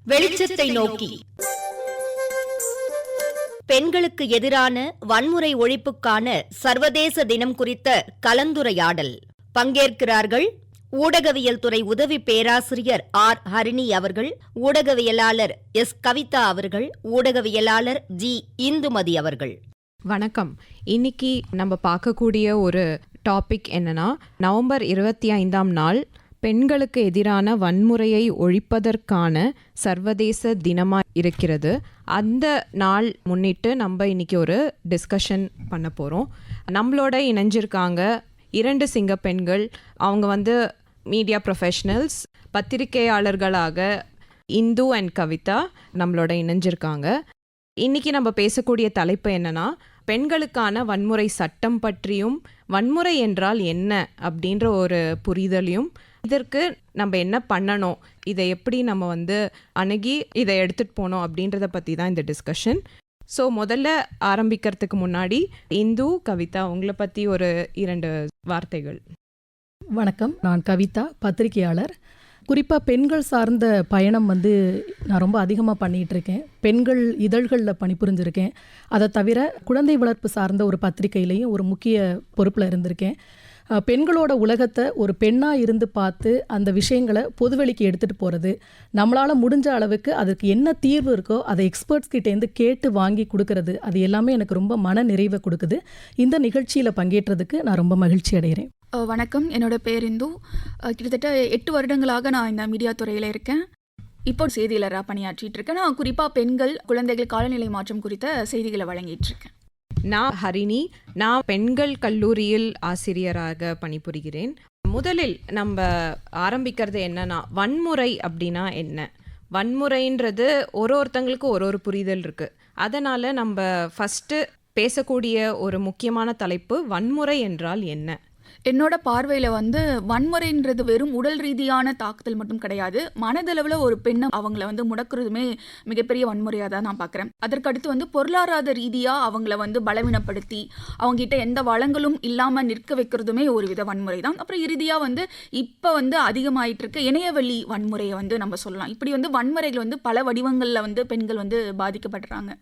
வெளிச்சத்தை நோக்கி பெண்களுக்கு எதிரான வன்முறை ஒழிப்புக்கான சர்வதேச தினம் குறித்த கலந்துரையாடல். பங்கேற்கிறார்கள் ஊடகவியல் துறை உதவி பேராசிரியர் ஆர் ஹரிணி அவர்கள், ஊடகவியலாளர் எஸ் கவிதா அவர்கள், ஊடகவியலாளர் ஜி இந்துமதி அவர்கள். வணக்கம். இன்னைக்கு நம்ம பார்க்கக்கூடிய ஒரு டாபிக் என்னன்னா, நவம்பர் 25ஆம் நாள் பெண்களுக்கு எதிரான வன்முறையை ஒழிப்பதற்கான சர்வதேச தினமாக இருக்கிறது. அந்த நாள் முன்னிட்டு நம்ம இன்னைக்கு ஒரு டிஸ்கஷன் பண்ண போகிறோம். நம்மளோட இணைஞ்சிருக்காங்க 2 சிங்க பெண்கள். அவங்க மீடியா ப்ரொஃபஷனல்ஸ், பத்திரிகையாளர்களாக இந்து அண்ட் கவிதா நம்மளோட இணைஞ்சிருக்காங்க. இன்னைக்கு நம்ம பேசக்கூடிய தலைப்பு என்னன்னா, பெண்களுக்கான வன்முறை சட்டம் பற்றியும் வன்முறை என்றால் என்ன அப்படின்ற ஒரு புரிதலையும், இதற்கு நம்ம என்ன பண்ணணும், இதை எப்படி நம்ம அணுகி இதை எடுத்துகிட்டு போனோம் அப்படின்றத பற்றி தான் இந்த டிஸ்கஷன். ஸோ முதல்ல ஆரம்பிக்கிறதுக்கு முன்னாடி இந்து, கவிதா, உங்களை பற்றி ஒரு 2 வார்த்தைகள். வணக்கம், நான் கவிதா, பத்திரிகையாளர். குறிப்பாக பெண்கள் சார்ந்த பயணம் நான் ரொம்ப அதிகமாக பண்ணிகிட்ருக்கேன். பெண்கள் இதழ்களில் பணிபுரிஞ்சிருக்கேன். அதை தவிர குழந்தை வளர்ப்பு சார்ந்த ஒரு பத்திரிகையிலையும் ஒரு முக்கிய பொறுப்பில் இருந்திருக்கேன். பெண்களோட உலகத்தை ஒரு பெண்ணாக இருந்து பார்த்து அந்த விஷயங்களை பொதுவெளிக்கு எடுத்துகிட்டு போகிறது, நம்மளால் முடிஞ்ச அளவுக்கு அதுக்கு என்ன தீர்வு இருக்கோ அதை எக்ஸ்பர்ட்ஸ் கிட்டேருந்து கேட்டு வாங்கி கொடுக்கறது, அது எல்லாமே எனக்கு ரொம்ப மன நிறைவை கொடுக்குது. இந்த நிகழ்ச்சியில் பங்கேற்றதுக்கு நான் ரொம்ப மகிழ்ச்சி அடைகிறேன். வணக்கம், என்னோட பேர் இந்து. கிட்டத்தட்ட 8 வருடங்களாக நான் இந்த மீடியா துறையில் இருக்கேன். இப்போ செய்தியாளராக பணியாற்றிட்டு இருக்கேன். நான் குறிப்பாக பெண்கள், குழந்தைகள் காலநிலை மாற்றம் குறித்த செய்திகளை வழங்கிட்டு இருக்கேன். நான் ஹரிணி. நான் பெண்கள் கல்லூரியில் ஆசிரியராக பணிபுரிகிறேன். முதலில் நம்ம ஆரம்பிக்கிறது என்னன்னா, வன்முறை அப்படின்னா என்ன? வன்முறைன்றது ஒருத்தங்களுக்கு ஒரு புரிதல் இருக்கு. அதனால நம்ம ஃபர்ஸ்ட் பேசக்கூடிய ஒரு முக்கியமான தலைப்பு, வன்முறை என்றால் என்ன? என்னோட பார்வையில் வன்முறைன்றது வெறும் உடல் ரீதியான தாக்குதல் மட்டும் கிடையாது. மனதளவில் ஒரு பெண்ணை அவங்கள முடக்கிறதுமே மிகப்பெரிய வன்முறையாக தான் நான் பார்க்குறேன். அதற்கடுத்து பொருளாதார ரீதியாக அவங்கள பலவீனப்படுத்தி அவங்ககிட்ட எந்த வளங்களும் இல்லாமல் நிற்க வைக்கிறதுமே ஒரு வித வன்முறை தான். அப்புறம் இறுதியாக இப்போ அதிகமாயிட்டு இருக்க இணையவழி வன்முறையை நம்ம சொல்லலாம். இப்படி வன்முறைகள் பல வடிவங்களில் பெண்கள் பாதிக்கப்படுறாங்க.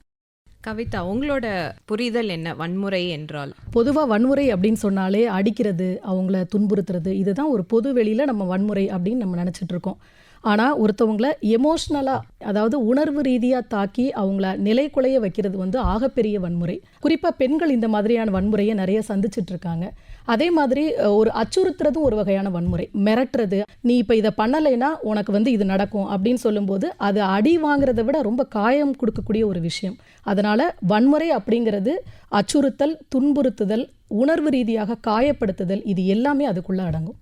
கவிதா, உங்களோட புரிதல் என்ன வன்முறை என்றால்? பொதுவாக வன்முறை அப்படின்னு சொன்னாலே அடிக்கிறது, அவங்கள துன்புறுத்துறது, இதுதான் ஒரு பொது வெளியில் நம்ம வன்முறை அப்படின்னு நம்ம நினச்சிட்டு இருக்கோம். ஆனால் ஒருத்தவங்களை எமோஷ்னலாக, அதாவது உணர்வு ரீதியாக தாக்கி அவங்கள நிலைக்குலைய வைக்கிறது ஆகப்பெரிய வன்முறை. குறிப்பாக பெண்கள் இந்த மாதிரியான வன்முறையை நிறைய சந்திச்சுட்டு இருக்காங்க. அதே மாதிரி ஒரு அச்சுறுத்துறதும் ஒரு வகையான வன்முறை. மிரட்டுறது, நீ இப்போ இதை பண்ணலைன்னா உனக்கு இது நடக்கும் அப்படின்னு சொல்லும்போது அது அடி வாங்குறதை விட ரொம்ப காயம் கொடுக்கக்கூடிய ஒரு விஷயம். அதனால் வன்முறை அப்படிங்கிறது அச்சுறுத்தல், துன்புறுத்துதல், உணர்வு ரீதியாக காயப்படுத்துதல், இது எல்லாமே அதுக்குள்ளே அடங்கும்.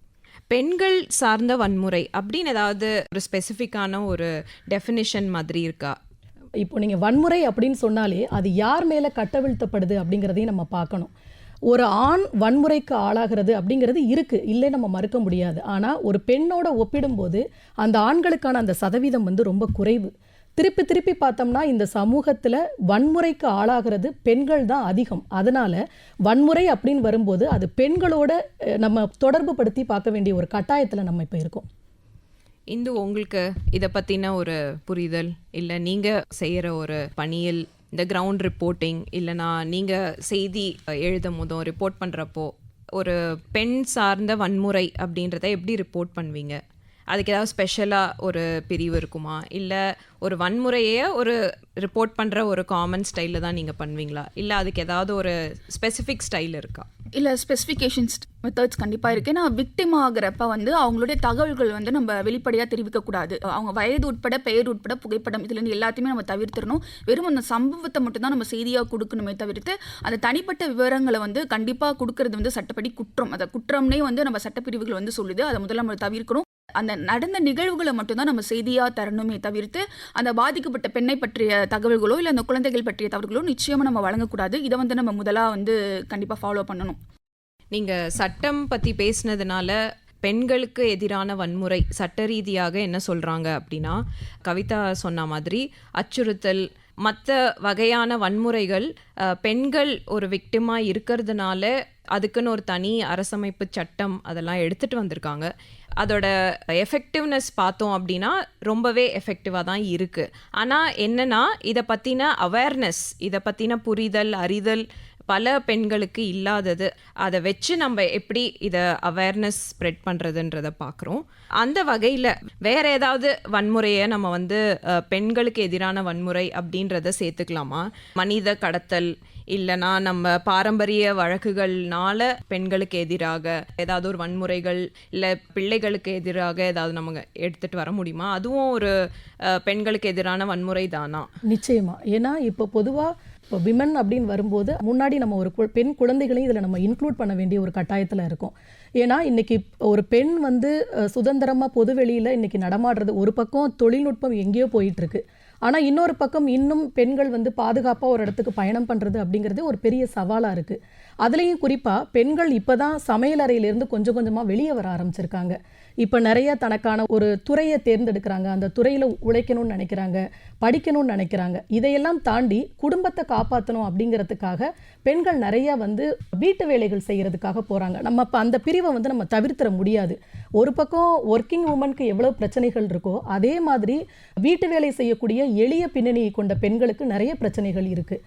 பெண்கள் சார்ந்த வன்முறை அப்படின்னு ஏதாவது ஒரு ஸ்பெசிஃபிக்கான ஒரு டெஃபினிஷன் மாதிரி இருக்கா? இப்போ நீங்கள் வன்முறை அப்படின்னு சொன்னாலே அது யார் மேலே கட்டவிழ்த்தப்படுது அப்படிங்கிறதையும் நம்ம பார்க்கணும். ஒரு ஆண் வன்முறைக்கு ஆளாகிறது அப்படிங்கிறது இருக்குது, இல்லை நம்ம மறுக்க முடியாது. ஆனால் ஒரு பெண்ணோட ஒப்பிடும்போது அந்த ஆண்களுக்கான அந்த சதவீதம் ரொம்ப குறைவு. திருப்பி பார்த்தோம்னா இந்த சமூகத்தில் வன்முறைக்கு ஆளாகிறது பெண்கள் தான் அதிகம். அதனால் வன்முறை அப்படின்னு வரும்போது அது பெண்களோட நம்ம தொடர்பு படுத்தி பார்க்க வேண்டிய ஒரு கட்டாயத்தில் நம்ம இப்போ இருக்கோம். இந்து, உங்களுக்கு இதை பற்றின ஒரு புரிதல், இல்லை நீங்கள் செய்கிற ஒரு பணியில் இந்த கிரவுண்ட் ரிப்போர்ட்டிங், இல்லைனா நீங்கள் செய்தி எழுதும் போதும் ரிப்போர்ட் பண்ணுறப்போ ஒரு பெண் சார்ந்த வன்முறை அப்படின்றத எப்படி ரிப்போர்ட் பண்ணுவீங்க? அதுக்கு ஏதாவது ஸ்பெஷலாக ஒரு பிரிவு இருக்குமா, இல்லை ஒரு வன்முறையை ஒரு ரிப்போர்ட் பண்ணுற ஒரு காமன் ஸ்டைலில் தான் நீங்கள் பண்ணுவீங்களா, இல்லை அதுக்கு ஏதாவது ஒரு ஸ்பெசிஃபிக் ஸ்டைல் இருக்கா? இல்லை, ஸ்பெசிஃபிகேஷன்ஸ் மெத்தட்ஸ் கண்டிப்பாக இருக்குது. ஏன்னா விக்டிம் ஆகிறப்ப அவங்களுடைய தகவல்கள் நம்ம வெளிப்படையாக தெரிவிக்கக்கூடாது. அவங்க வயது உட்பட, பெயர் உட்பட, புகைப்படம், இதுலேருந்து எல்லாத்தையுமே நம்ம தவிர்த்திடணும். வெறும் அந்த சம்பவத்தை மட்டும்தான் நம்ம செய்தியாக கொடுக்கணுமே தவிர்த்து அந்த தனிப்பட்ட விவரங்களை கண்டிப்பாக கொடுக்கறது சட்டப்படி குற்றம். அதை குற்றம்னே நம்ம சட்டப்பிரிவுகள் சொல்லுது. அதை முதல்ல நம்ம தவிர்க்கணும். அந்த நடந்த நிகழ்வுகளை மட்டும்தான் நம்ம செய்தியாக தரணுமே தவிர்த்து அந்த பாதிக்கப்பட்ட பெண்ணை பற்றிய தகவல்களோ இல்லை அந்த குழந்தைகள் பற்றிய தகவல்களோ நிச்சயமாக நம்ம வழங்கக்கூடாது. இதை நம்ம முதலாக கண்டிப்பாக ஃபாலோ பண்ணணும். நீங்கள் சட்டம் பற்றி பேசினதுனால பெண்களுக்கு எதிரான வன்முறை சட்ட ரீதியாக என்ன சொல்கிறாங்க அப்படின்னா, கவிதா சொன்ன மாதிரி அச்சுறுத்தல், மற்ற வகையான வன்முறைகள் பெண்கள் ஒரு விக்டிமாக இருக்கிறதுனால அதுக்குன்னு ஒரு தனி அரசமைப்பு சட்டம் அதெல்லாம் எடுத்துகிட்டு வந்திருக்காங்க. அதோட எஃபெக்டிவ்னஸ் பார்த்தோம் அப்படின்னா ரொம்பவே எஃபெக்டிவாக தான் இருக்குது. ஆனால் என்னென்னா இதை பற்றின அவேர்னஸ், இதை பற்றின புரிதல், அறிதல் பல பெண்களுக்கு இல்லாதது. அதை வச்சு நம்ம எப்படி இதை அவேர்னஸ் ஸ்ப்ரெட் பண்ணுறதுன்றதை பார்க்குறோம். அந்த வகையில் வேறு ஏதாவது வன்முறையை நம்ம வந்து பெண்களுக்கு எதிரான வன்முறை அப்படின்றத சேர்த்துக்கலாமா? மனித கடத்தல் இல்லைனா நம்ம பாரம்பரிய வழக்குகள்னால பெண்களுக்கு எதிராக ஏதாவது ஒரு வன்முறைகள், இல்லை பிள்ளைகளுக்கு எதிராக ஏதாவது நம்ம எடுத்துகிட்டு வர முடியுமா? அதுவும் ஒரு பெண்களுக்கு எதிரான வன்முறை தானா? நிச்சயமா. ஏன்னா இப்போ பொதுவாக இப்போ விமன் அப்படின்னு வரும்போது முன்னாடி நம்ம ஒரு பெண் குழந்தைகளையும் இதில் நம்ம இன்க்ளூட் பண்ண வேண்டிய ஒரு கட்டாயத்தில் இருக்கும். ஏன்னா இன்றைக்கி ஒரு பெண் வந்து சுதந்திரமாக பொது வெளியில் இன்றைக்கி நடமாடுறது ஒரு பக்கம், தொழில்நுட்பம் எங்கேயோ போயிட்டுருக்கு. ஆனால் இன்னொரு பக்கம் இன்னும் பெண்கள் வந்து பாதுகாப்பாக ஒரு இடத்துக்கு பயணம் பண்ணுறது அப்படிங்கிறது ஒரு பெரிய சவாலாக இருக்குது. அதுலேயும் குறிப்பாக பெண்கள் இப்போ தான் சமையலறையிலேருந்து கொஞ்சம் கொஞ்சமாக வெளியே வர ஆரம்பிச்சிருக்காங்க. இப்போ நிறைய தனக்கான ஒரு துறையை தேர்ந்தெடுக்கிறாங்க, அந்த துறையில் உழைக்கணும்னு நினைக்கிறாங்க, படிக்கணும்னு நினைக்கிறாங்க. இதையெல்லாம் தாண்டி குடும்பத்தை காப்பாற்றணும் அப்படிங்கிறதுக்காக பெண்கள் நிறைய வந்து வீட்டு வேலைகள் செய்கிறதுக்காக போகிறாங்க. நம்ம இப்போ அந்த பிரிவை வந்து நம்ம தவிர்த்திட முடியாது. ஒரு பக்கம் ஒர்க்கிங் உமனுக்கு எவ்வளோ பிரச்சனைகள் இருக்கோ அதே மாதிரி வீட்டு வேலை செய்யக்கூடிய எளிய பின்னணியை கொண்ட பெண்களுக்கு நிறைய பிரச்சனைகள் இருக்குது.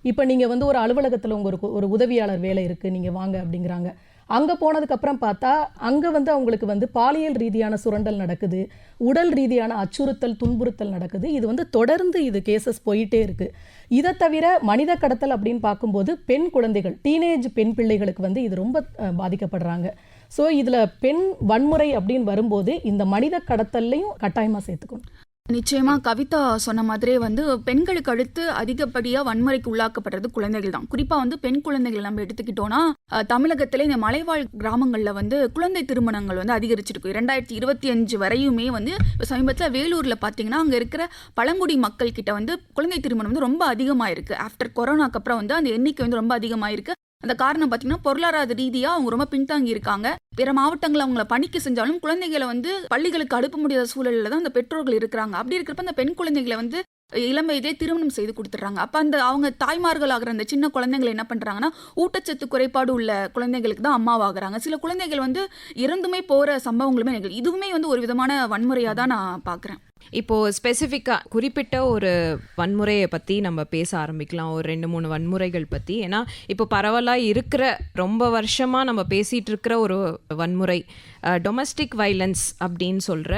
இப்போ நீங்கள் வந்து ஒரு அலுவலகத்தில் உங்களுக்கு ஒரு உதவியாளர் வேலை இருக்குது, நீங்கள் வாங்க அப்படிங்கிறாங்க. அங்கே போனதுக்கப்புறம் பார்த்தா அங்கே வந்து அவங்களுக்கு வந்து பாலியல் ரீதியான சுரண்டல் நடக்குது, உடல் ரீதியான அச்சுறுத்தல், துன்புறுத்தல் நடக்குது. இது வந்து தொடர்ந்து இது கேசஸ் போயிட்டே இருக்குது. இதை தவிர மனித கடத்தல் அப்படின்னு பார்க்கும்போது பெண் குழந்தைகள், டீனேஜ் பெண் பிள்ளைகளுக்கு வந்து இது ரொம்ப பாதிக்கப்படுறாங்க. ஸோ இதில் பெண் வன்முறை அப்படின்னு வரும்போது இந்த மனித கடத்தல்லையும் கட்டாயமாக சேர்த்துக்கணும். நிச்சயமா கவிதா சொன்ன மாதிரியே வந்து பெண்களுக்கு அடுத்து அதிகப்படியாக வன்முறைக்கு உள்ளாக்கப்படுறது குழந்தைகள் தான். குறிப்பாக வந்து பெண் குழந்தைகள் நம்ம எடுத்துக்கிட்டோம்னா தமிழகத்தில் இந்த மலைவாழ் கிராமங்களில் வந்து குழந்தை திருமணங்கள் வந்து அதிகரிச்சிருக்கு. 2025 வரையுமே வந்து சமீபத்தில் வேலூரில் பார்த்தீங்கன்னா அங்கே இருக்கிற பழங்குடி மக்கள் கிட்ட வந்து குழந்தை திருமணம் வந்து ரொம்ப அதிகமாக இருக்குது. ஆஃப்டர் கொரோனாக்கு அப்புறம் வந்து அந்த எண்ணிக்கை வந்து ரொம்ப அதிகமாக இருக்குது. அந்த காரணம் பார்த்தீங்கன்னா பொருளாதார ரீதியாக அவங்க ரொம்ப பின்தாங்கி இருக்காங்க. பிற மாவட்டங்களில் அவங்கள பணிக்கு செஞ்சாலும் குழந்தைகளை வந்து பள்ளிகளுக்கு அனுப்ப முடியாத சூழலில் தான் அந்த பெற்றோர்கள் இருக்கிறாங்க. அப்படி இருக்கிறப்ப அந்த பெண் குழந்தைகளை வந்து இளம் வயதே திருமணம் செய்து கொடுத்துட்றாங்க. அப்போ அந்த அவங்க தாய்மார்கள் ஆகிற அந்த சின்ன குழந்தைங்களை என்ன பண்ணுறாங்கன்னா ஊட்டச்சத்து குறைபாடு உள்ள குழந்தைகளுக்கு தான் அம்மாவாகிறாங்க. சில குழந்தைகள் வந்து இறந்துமே போகிற சம்பவங்களுமே நிகழ்வு. இதுவுமே வந்து ஒரு விதமான வன்முறையாக தான் நான் பார்க்குறேன். இப்போது ஸ்பெசிஃபிக்காக குறிப்பிட்ட ஒரு வன்முறையை பற்றி நம்ம பேச ஆரம்பிக்கலாம், ஒரு 2-3 வன்முறைகள் பற்றி. ஏன்னா இப்போ பரவலாக இருக்கிற ரொம்ப வருஷமாக நம்ம பேசிகிட்டு இருக்கிற ஒரு வன்முறை டொமஸ்டிக் வைலன்ஸ் அப்படின்னு சொல்கிற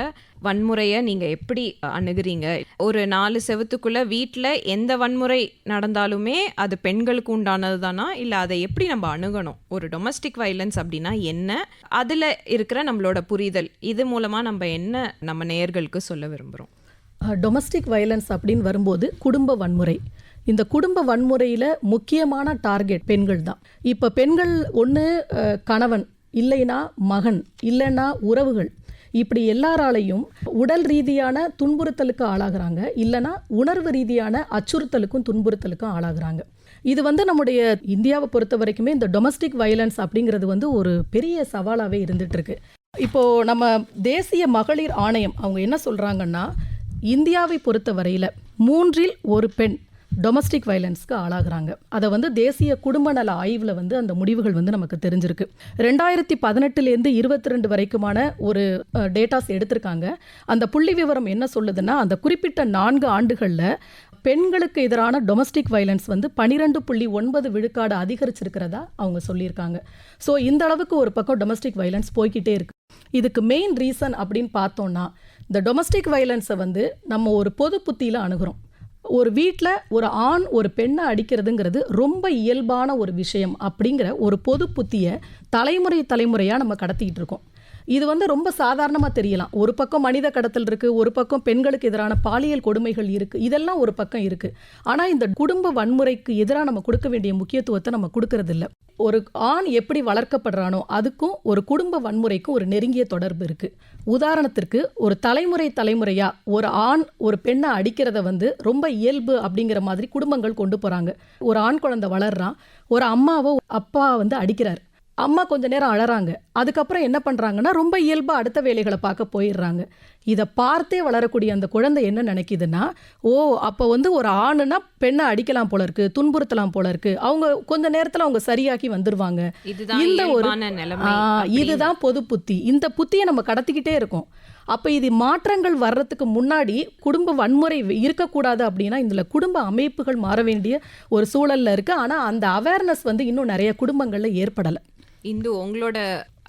வன்முறையை நீங்கள் எப்படி அணுகிறீங்க? ஒரு 4 செவத்துக்குள்ளே வீட்டில் எந்த வன்முறை நடந்தாலுமே அது பெண்களுக்கு உண்டானது தானா, இல்லை அதை எப்படி நம்ம அணுகணும்? ஒரு டொமஸ்டிக் வைலன்ஸ் அப்படின்னா என்ன, அதில் இருக்கிற நம்மளோட புரிதல், இது மூலமாக நம்ம என்ன நம்ம நேயர்களுக்கு சொல்ல விரும்புகிறோம்? டொமஸ்டிக் வைலன்ஸ் அப்படின்னு வரும்போது குடும்ப வன்முறை. இந்த குடும்ப வன்முறையில் முக்கியமான டார்கெட் பெண்கள் தான். இப்போ பெண்கள் ஒன்று கணவன், இல்லைனா மகன், இல்லைன்னா உறவுகள், இப்படி எல்லாராலையும் உடல் ரீதியான துன்புறுத்தலுக்கு ஆளாகிறாங்க, இல்லைனா உணர்வு ரீதியான அச்சுறுத்தலுக்கும் துன்புறுத்தலுக்கும் ஆளாகிறாங்க. இது வந்து நம்முடைய இந்தியாவை பொறுத்த வரைக்குமே இந்த டொமஸ்டிக் வைலன்ஸ் அப்படிங்கிறது வந்து ஒரு பெரிய சவாலாகவே இருந்துகிட்ருக்கு. இப்போது நம்ம தேசிய மகளிர் ஆணையம் அவங்க என்ன சொல்கிறாங்கன்னா, இந்தியாவை பொறுத்த வரையில் 3 ஒரு பெண் டொமஸ்டிக் வைலன்ஸ்க்கு ஆளாகிறாங்க. அதை வந்து தேசிய குடும்ப நல ஆய்வில் வந்து அந்த முடிவுகள் வந்து நமக்கு தெரிஞ்சிருக்கு. 2018 22 வரைக்குமான ஒரு டேட்டாஸ் எடுத்திருக்காங்க. அந்த புள்ளி விவரம் என்ன சொல்லுதுன்னா, அந்த குறிப்பிட்ட 4 ஆண்டுகளில் பெண்களுக்கு எதிரான டொமஸ்டிக் வைலன்ஸ் வந்து 12.9 விழுக்காடு அதிகரிச்சிருக்கிறதா அவங்க சொல்லியிருக்காங்க. ஸோ இந்த அளவுக்கு ஒரு பக்கம் டொமஸ்டிக் வைலன்ஸ் போய்கிட்டே இருக்கு. இதுக்கு மெயின் ரீசன் அப்படின்னு பார்த்தோம்னா, இந்த டொமஸ்டிக் வைலன்ஸை வந்து நம்ம ஒரு பொது புத்தியில் அணுகிறோம். ஒரு வீட்டில் ஒரு ஆண் ஒரு பெண்ணை அடிக்கிறதுங்கிறது ரொம்ப இயல்பான ஒரு விஷயம் அப்படிங்கிற ஒரு பொது புத்தியை தலைமுறையாக நம்ம கடத்திக்கிட்டு இருக்கோம். இது வந்து ரொம்ப சாதாரணமாக தெரியலாம். ஒரு பக்கம் மனித கடத்தல் இருக்குது, ஒரு பக்கம் பெண்களுக்கு எதிரான பாலியல் கொடுமைகள் இருக்குது, இதெல்லாம் ஒரு பக்கம் இருக்குது. ஆனால் இந்த குடும்ப வன்முறைக்கு எதிராக நம்ம கொடுக்க வேண்டிய முக்கியத்துவத்தை நம்ம கொடுக்கறதில்ல. ஒரு ஆண் எப்படி வளர்க்கப்படுறானோ அதுக்கும் ஒரு குடும்ப வன்முறைக்கும் ஒரு நெருங்கிய தொடர்பு இருக்குது. உதாரணத்திற்கு ஒரு தலைமுறையாக ஒரு ஆண் ஒரு பெண்ணை அடிக்கிறத வந்து ரொம்ப இயல்பு அப்படிங்கிற மாதிரி குடும்பங்கள் கொண்டு போகிறாங்க. ஒரு ஆண் குழந்தை வளர்றான், ஒரு அம்மாவோ அப்பா வந்து அடிக்கிறார். அம்மா கொஞ்ச நேரம் அழறாங்க, அதுக்கப்புறம் என்ன பண்ணுறாங்கன்னா ரொம்ப இயல்பாக அடுத்த வேலைகளை பார்க்க போயிடுறாங்க. இதை பார்த்தே வளரக்கூடிய அந்த குழந்தை என்ன நினைக்குதுன்னா, ஓ அப்போ வந்து ஒரு ஆணுனா பெண்ணை அடிக்கலாம் போல இருக்கு, துன்புறுத்தலாம் போல இருக்கு, அவங்க கொஞ்ச நேரத்தில் அவங்க சரியாக்கி வந்துடுவாங்க. இதுதான் இந்த ஒரு இயல்பான நிலைமை இதுதான் பொது புத்தி. இந்த புத்தியை நம்ம கடத்திக்கிட்டே இருக்கோம். அப்போ இது மாற்றங்கள் வர்றதுக்கு முன்னாடி குடும்ப வன்முறை இருக்கக்கூடாது அப்படின்னா இதில் குடும்ப அமைப்புகள் மாற வேண்டிய ஒரு சூழல்ல இருக்கு. ஆனால் அந்த அவேர்னஸ் வந்து இன்னும் நிறைய குடும்பங்களில் ஏற்படலை. இந்து உங்களோட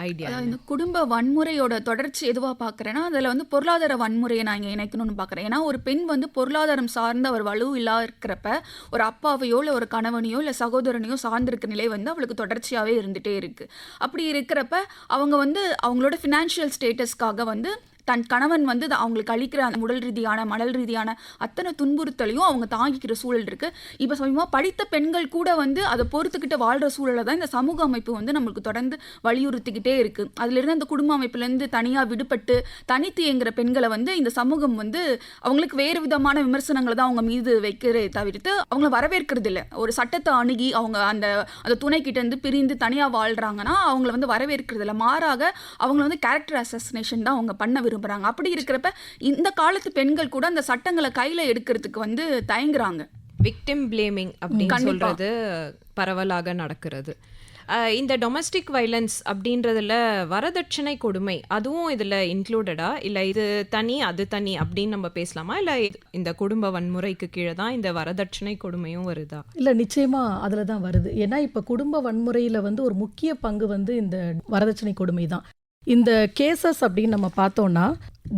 ஐடியா? அதாவது இந்த குடும்ப வன்முறையோட தொடர்ச்சி எதுவாக பார்க்குறேன்னா, அதில் வந்து பொருளாதார வன்முறையை நான் இங்கே இணைக்கணும்னு பார்க்குறேன். ஏன்னா ஒரு பெண் வந்து பொருளாதாரம் சார்ந்த ஒரு வலு இல்லாத இருக்கிறப்ப ஒரு அப்பாவையோ இல்லை ஒரு கணவனையோ இல்லை சகோதரனையோ சார்ந்திருக்க நிலை வந்து அவளுக்கு தொடர்ச்சியாகவே இருந்துகிட்டே இருக்குது. அப்படி இருக்கிறப்ப அவங்க வந்து அவங்களோட ஃபினான்ஷியல் ஸ்டேட்டஸ்க்காக வந்து தன் கணவன் வந்து அவங்களுக்கு அளிக்கிற அந்த உடல் ரீதியான மணல் ரீதியான அத்தனை துன்புறுத்தலையும் அவங்க தாங்கிக்கிற சூழல் இருக்குது. இப்போ சமயமாக படித்த பெண்கள் கூட வந்து அதை பொறுத்துக்கிட்டு வாழ்கிற சூழலை தான் இந்த சமூக அமைப்பு வந்து நம்மளுக்கு தொடர்ந்து வலியுறுத்திக்கிட்டே இருக்குது. அதிலிருந்து அந்த குடும்ப அமைப்புலேருந்து தனியாக விடுபட்டு தனித்து இயங்குகிற பெண்களை வந்து இந்த சமூகம் வந்து அவங்களுக்கு வேறு விதமான விமர்சனங்களை தான் அவங்க மீது வைக்கிறே தவிர்த்து அவங்கள வரவேற்கிறது இல்லை. ஒரு சட்டத்தை அணுகி அவங்க அந்த துணைக்கிட்டேருந்து பிரிந்து தனியாக வாழ்கிறாங்கன்னா அவங்கள வந்து வரவேற்கிறது இல்லை. மாறாக அவங்கள வந்து கேரக்டர் அசசினேஷன் தான் அவங்க பண்ண விரும்புகிறாங்க. அப்படி இருக்கிறப்ப இந்த காலத்து பெண்கள் கூட அந்த சட்டங்களை கையில் எடுக்கிறதுக்கு வந்து தயங்குறாங்க. விக்டிம் பிளேமிங் அப்படின்னு சொல்றது பரவலாக நடக்கிறது. இந்த டொமஸ்டிக் வைலன்ஸ் அப்படின்றதுல வரதட்சணை கொடுமை அதுவும் இதுல இன்க்ளூடடா, இல்லை இது தனி அது தனி அப்படின்னு நம்ம பேசலாமா? இல்லை இந்த குடும்ப வன்முறைக்கு கீழே தான் இந்த வரதட்சணை கொடுமையும் வருதா? இல்லை, நிச்சயமா அதில் தான் வருது. ஏன்னா இப்போ குடும்ப வன்முறையில் வந்து ஒரு முக்கிய பங்கு வந்து இந்த வரதட்சணை கொடுமை தான். இந்த கேசஸ் அப்படின்னு நம்ம பார்த்தோம்னா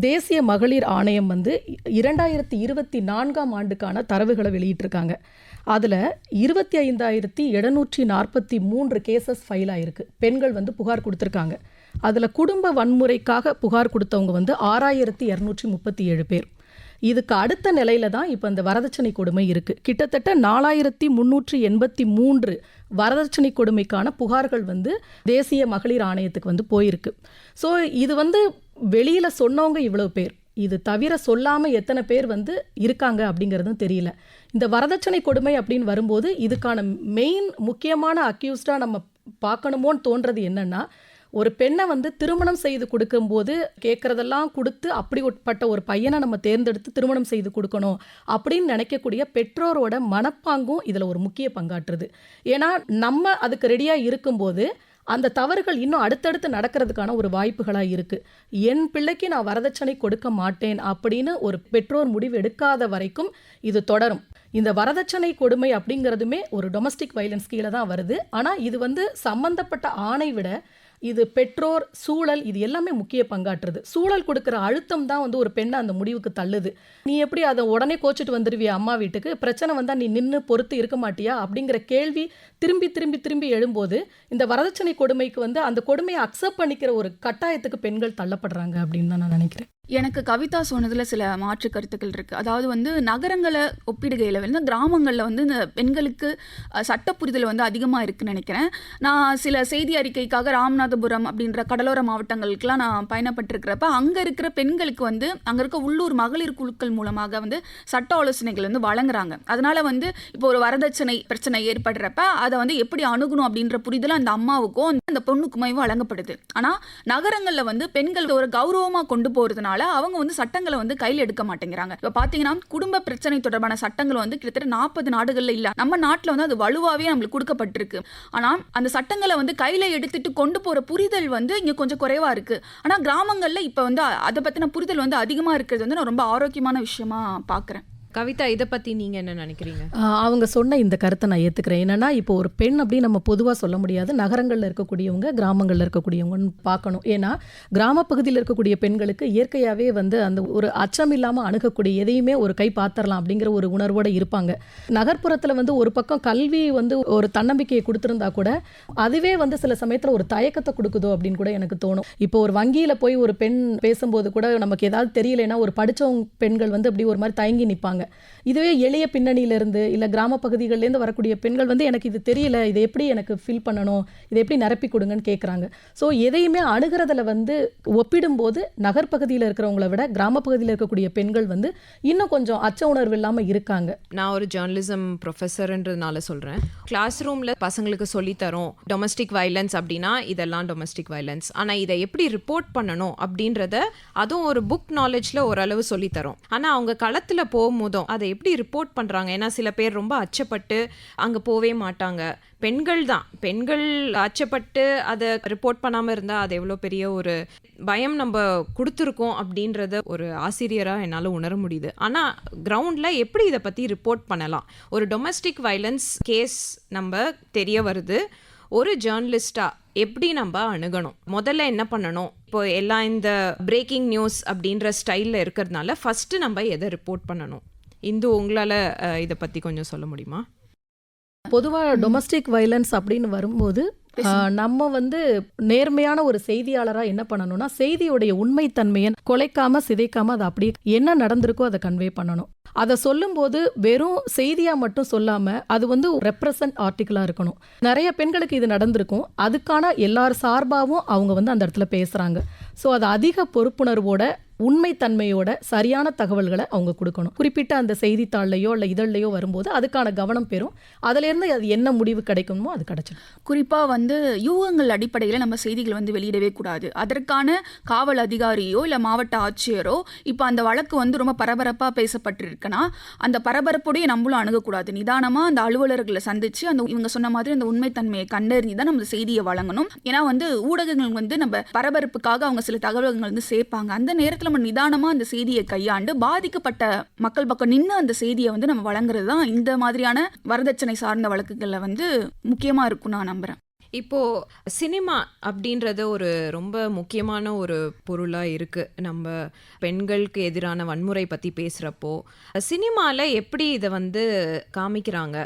தேசிய மகளிர் ஆணையம் வந்து 2024ஆம் ஆண்டுக்கான தரவுகளை வெளியிட்டிருக்காங்க. அதில் 25,743 கேசஸ் ஃபைல் ஆகிருக்கு. பெண்கள் வந்து புகார் கொடுத்துருக்காங்க. அதில் குடும்ப வன்முறைக்காக புகார் கொடுத்தவங்க வந்து 6,237 பேர். இதுக்கு அடுத்த நிலையில தான் இப்போ இந்த வரதட்சணை கொடுமை இருக்குது. கிட்டத்தட்ட 4,383 வரதட்சணை கொடுமைக்கான புகார்கள் வந்து தேசிய மகளிர் ஆணையத்துக்கு வந்து போயிருக்கு. ஸோ இது வந்து வெளியில் சொன்னவங்க இவ்வளோ பேர், இது தவிர சொல்லாமல் எத்தனை பேர் வந்து இருக்காங்க அப்படிங்கிறதும் தெரியல. இந்த வரதட்சணை கொடுமை அப்படின்னு வரும்போது இதுக்கான மெயின் முக்கியமான அக்யூஸ்டாக நம்ம பார்க்கணுமோன்னு தோன்றது என்னன்னா, ஒரு பெண்ணை வந்து திருமணம் செய்து கொடுக்கும்போது கேட்குறதெல்லாம் கொடுத்து அப்படிப்பட்ட ஒரு பையனை நம்ம தேர்ந்தெடுத்து திருமணம் செய்து கொடுக்கணும் அப்படின்னு நினைக்கக்கூடிய பெற்றோரோட மனப்பாங்கும் இதில் ஒரு முக்கிய பங்காற்றுது. ஏன்னா நம்ம அதுக்கு ரெடியாக இருக்கும்போது அந்த தவறுகள் இன்னும் அடுத்தடுத்து நடக்கிறதுக்கான ஒரு வாய்ப்புகளாக இருக்குது. என் பிள்ளைக்கு நான் வரதட்சணை கொடுக்க மாட்டேன் அப்படின்னு ஒரு பெற்றோர் முடிவு எடுக்காத வரைக்கும் இது தொடரும். இந்த வரதட்சணை கொடுமை அப்படிங்கிறதுமே ஒரு டொமஸ்டிக் வைலன்ஸ் கீழே தான் வருது. ஆனால் இது வந்து சம்பந்தப்பட்ட ஆணை விட இது பெற்றோர், சூழல், இது எல்லாமே முக்கிய பங்காற்றுது. சூழல் கொடுக்குற அழுத்தம் தான் வந்து ஒரு பெண்ணை அந்த முடிவுக்கு தள்ளுது. நீ எப்படி அதை உடனே கோச்சிட்டு வந்துடுவியா அம்மா வீட்டுக்கு, பிரச்சனை வந்தால் நீ நின்று பொறுத்து இருக்க மாட்டியா அப்படிங்கிற கேள்வி திரும்பி திரும்பி திரும்பி எழும்போது இந்த வரதட்சணை கொடுமைக்கு வந்து அந்த கொடுமையை அக்செப்ட் பண்ணிக்கிற ஒரு கட்டாயத்துக்கு பெண்கள் தள்ளப்படுறாங்க அப்படின்னு தான் நான் நினைக்கிறேன். எனக்கு கவிதா சொன்னதில் சில மாற்று கருத்துக்கள் இருக்குது. அதாவது வந்து நகரங்களை ஒப்பிடுகையில் வந்து கிராமங்களில் வந்து இந்த பெண்களுக்கு சட்ட புரிதல் வந்து அதிகமாக இருக்குன்னு நினைக்கிறேன். நான் சில செய்தி அறிக்கைக்காக ராமநாதபுரம் அப்படின்ற கடலோர மாவட்டங்களுக்கெலாம் நான் பயணப்பட்டிருக்கிறப்ப அங்கே இருக்கிற பெண்களுக்கு வந்து அங்கே இருக்க உள்ளூர் மகளிர் குழுக்கள் மூலமாக வந்து சட்ட ஆலோசனைகள் வந்து வழங்குறாங்க. அதனால் வந்து இப்போ ஒரு வரதட்சணை பிரச்சனை ஏற்படுறப்ப அதை வந்து எப்படி அணுகணும் அப்படின்ற புரிதல் அந்த அம்மாவுக்கும் அந்த பொண்ணுக்குமே வழங்கப்படுது. ஆனால் நகரங்களில் வந்து பெண்கள் ஒரு கௌரவமாக கொண்டு போகிறதுனால அவங்க வந்து சட்டங்களை வந்து கையில் எடுக்க மாட்டேங்கிறாங்க. இப்போ பார்த்தீங்கன்னா குடும்ப பிரச்சனை தொடர்பான சட்டங்கள் வந்து கிட்டத்தட்ட 40 நாடுகளில் இல்லை, நம்ம நாட்டில் வந்து அது வலுவாகவே நம்மளுக்கு கொடுக்கப்பட்டிருக்கு. ஆனால் அந்த சட்டங்களை வந்து கையில் எடுத்துட்டு கொண்டு போகிற புரிதல் வந்து இங்கே கொஞ்சம் குறைவாக இருக்குது. ஆனால் கிராமங்களில் இப்போ வந்து அதை பற்றின புரிதல் வந்து அதிகமாக இருக்கிறது வந்து நான் ரொம்ப ஆரோக்கியமான விஷயமா பார்க்குறேன். கவிதா, இதை பற்றி நீங்கள் என்ன நினைக்கிறீங்க? அவங்க சொன்ன இந்த கருத்தை நான் ஏற்றுக்கிறேன். என்னென்னா இப்போ ஒரு பெண் அப்படின்னு நம்ம பொதுவாக சொல்ல முடியாது. நகரங்களில் இருக்கக்கூடியவங்க, கிராமங்களில் இருக்கக்கூடியவங்கன்னு பார்க்கணும். ஏன்னா கிராம பகுதியில் இருக்கக்கூடிய பெண்களுக்கு இயற்கையாகவே வந்து அந்த ஒரு அச்சம் இல்லாமல் அணுகக்கூடிய எதையுமே ஒரு கை பார்த்துடலாம் அப்படிங்கிற ஒரு உணர்வோடு இருப்பாங்க. நகர்ப்புறத்தில் வந்து ஒரு பக்கம் கல்வி வந்து ஒரு தன்னம்பிக்கையை கொடுத்துருந்தா கூட அதுவே வந்து சில சமயத்தில் ஒரு தயக்கத்தை கொடுக்குதோ அப்படின்னு கூட எனக்கு தோணும். இப்போ ஒரு வங்கியில் போய் ஒரு பெண் பேசும்போது கூட நமக்கு ஏதாவது தெரியலைன்னா ஒரு படித்தவங்க பெண்கள் வந்து அப்படி ஒரு மாதிரி தயங்கி நிற்பாங்க. இருப்பாங்க. இதுவே எளிய பின்னணியிலேருந்து இல்லை கிராம பகுதிகள்லேருந்து வரக்கூடிய பெண்கள் வந்து எனக்கு இது தெரியல, இதை எப்படி எனக்கு ஃபில் பண்ணணும், இதை எப்படி நிரப்பி கொடுங்கன்னு கேட்குறாங்க. ஸோ எதையுமே அணுகிறதுல வந்து ஒப்பிடும்போது நகர்ப்பகுதியில் இருக்கிறவங்கள விட கிராம பகுதியில் இருக்கக்கூடிய பெண்கள் வந்து இன்னும் கொஞ்சம் அச்ச உணர்வு இல்லாமல் இருக்காங்க. நான் ஒரு ஜேர்னலிசம் ப்ரொஃபஸர்ன்றதுனால சொல்கிறேன். கிளாஸ் ரூமில் பசங்களுக்கு சொல்லித்தரோம் டொமஸ்டிக் வயலன்ஸ் அப்படின்னா இதெல்லாம் டொமஸ்டிக் வயலன்ஸ், ஆனால் இதை எப்படி ரிப்போர்ட் பண்ணணும் அப்படின்றத அதுவும் ஒரு புக் நாலேஜில் ஓரளவு சொல்லித்தரோம். ஆனால் அவங்க களத்தில் போகும்போதும் அதை எப்படி ரிப்போர்ட் பண்ணுறாங்க, ஏன்னா சில பேர் ரொம்ப அச்சப்பட்டு அங்கே போவே மாட்டாங்க. பெண்கள் அச்சப்பட்டு அதை ரிப்போர்ட் பண்ணாமல் இருந்தால் அது எவ்வளோ பெரிய ஒரு பயம் நம்ம கொடுத்துருக்கோம் அப்படின்றத ஒரு ஆசிரியராக என்னால் உணர முடியுது. ஆனால் கிரவுண்டில் எப்படி இதை பற்றி ரிப்போர்ட் பண்ணலாம், ஒரு டொமஸ்டிக் வயலன்ஸ் கேஸ் நம்ம தெரிய வருது, ஒரு ஜேர்னலிஸ்டாக எப்படி நம்ம அணுகணும், முதல்ல என்ன பண்ணணும்? இப்போ எல்லாம் இந்த பிரேக்கிங் நியூஸ் அப்படின்ற ஸ்டைலில் இருக்கிறதுனால ஃபஸ்ட்டு நம்ம எதை ரிப்போர்ட் பண்ணணும்? இந்து, உங்களால் இதை பற்றி கொஞ்சம் சொல்ல முடியுமா? பொதுவாக டொமஸ்டிக் வயலன்ஸ் அப்படின்னு வரும்போது நம்ம வந்து நேர்மையான ஒரு செய்தியாளராக என்ன பண்ணணும்னா செய்தியுடைய உண்மைத்தன்மையை குலைக்காம சிதைக்காம அதை அப்படியே என்ன நடந்திருக்கோ அதை கன்வே பண்ணணும். அதை சொல்லும்போது வெறும் செய்தியாக மட்டும் சொல்லாமல் அது வந்து ரெப்ரசன்ட் ஆர்டிக்கலாக இருக்கணும். நிறைய பெண்களுக்கு இது நடந்திருக்கும், அதுக்கான எல்லார் சார்பாகவும் அவங்க வந்து அந்த இடத்துல பேசுகிறாங்க. ஸோ அது அதிக பொறுப்புணர்வோட உண்மைத்தன்மையோட சரியான தகவல்களை அவங்க கொடுக்கணும். குறிப்பிட்ட அந்த செய்தித்தாள்லையோ இல்லை இதழ்லையோ வரும்போது அதுக்கான கவனம் பெறும். அதிலேருந்து அது என்ன முடிவு கிடைக்குமோ அது கிடைச்சிடும். குறிப்பாக வந்து யூகங்கள் அடிப்படையில் நம்ம செய்திகள் வந்து வெளியிடவே கூடாது. அதற்கான காவல் அதிகாரியோ இல்லை மாவட்ட ஆட்சியரோ இப்போ அந்த வழக்கு வந்து ரொம்ப பரபரப்பாக பேசப்பட்டிருக்குன்னா அந்த பரபரப்போடையே நம்மளும் அணுகக்கூடாது. நிதானமாக அந்த அலுவலர்களை சந்தித்து அந்த இவங்க சொன்ன மாதிரி அந்த உண்மைத்தன்மையை கண்டறிஞ்சு தான் நம்ம செய்தியை வழங்கணும். ஏன்னா வந்து ஊடகங்கள் வந்து நம்ம பரபரப்புக்காக அவங்க சில தகவல்கள் வந்து சேர்ப்பாங்க. அந்த நேரத்தில் நம்ம நிதானமா அந்த செய்தியை கையாண்டு பாதிக்கப்பட்ட மக்கள் பக்கம் நின்று அந்த செய்தியை வந்து நம்ம வழங்குறது தான் இந்த மாதிரியான வரதட்சணை சார்ந்த வழக்குகள்ல வந்து முக்கியமா இருக்கும் நான் நம்புறேன். இப்போ சினிமா அப்படின்றது ஒரு ரொம்ப முக்கியமான ஒரு பொருளாக இருக்குது. நம்ம பெண்களுக்கு எதிரான வன்முறை பற்றி பேசுகிறப்போ சினிமாவில் எப்படி இதை வந்து காமிக்கிறாங்க,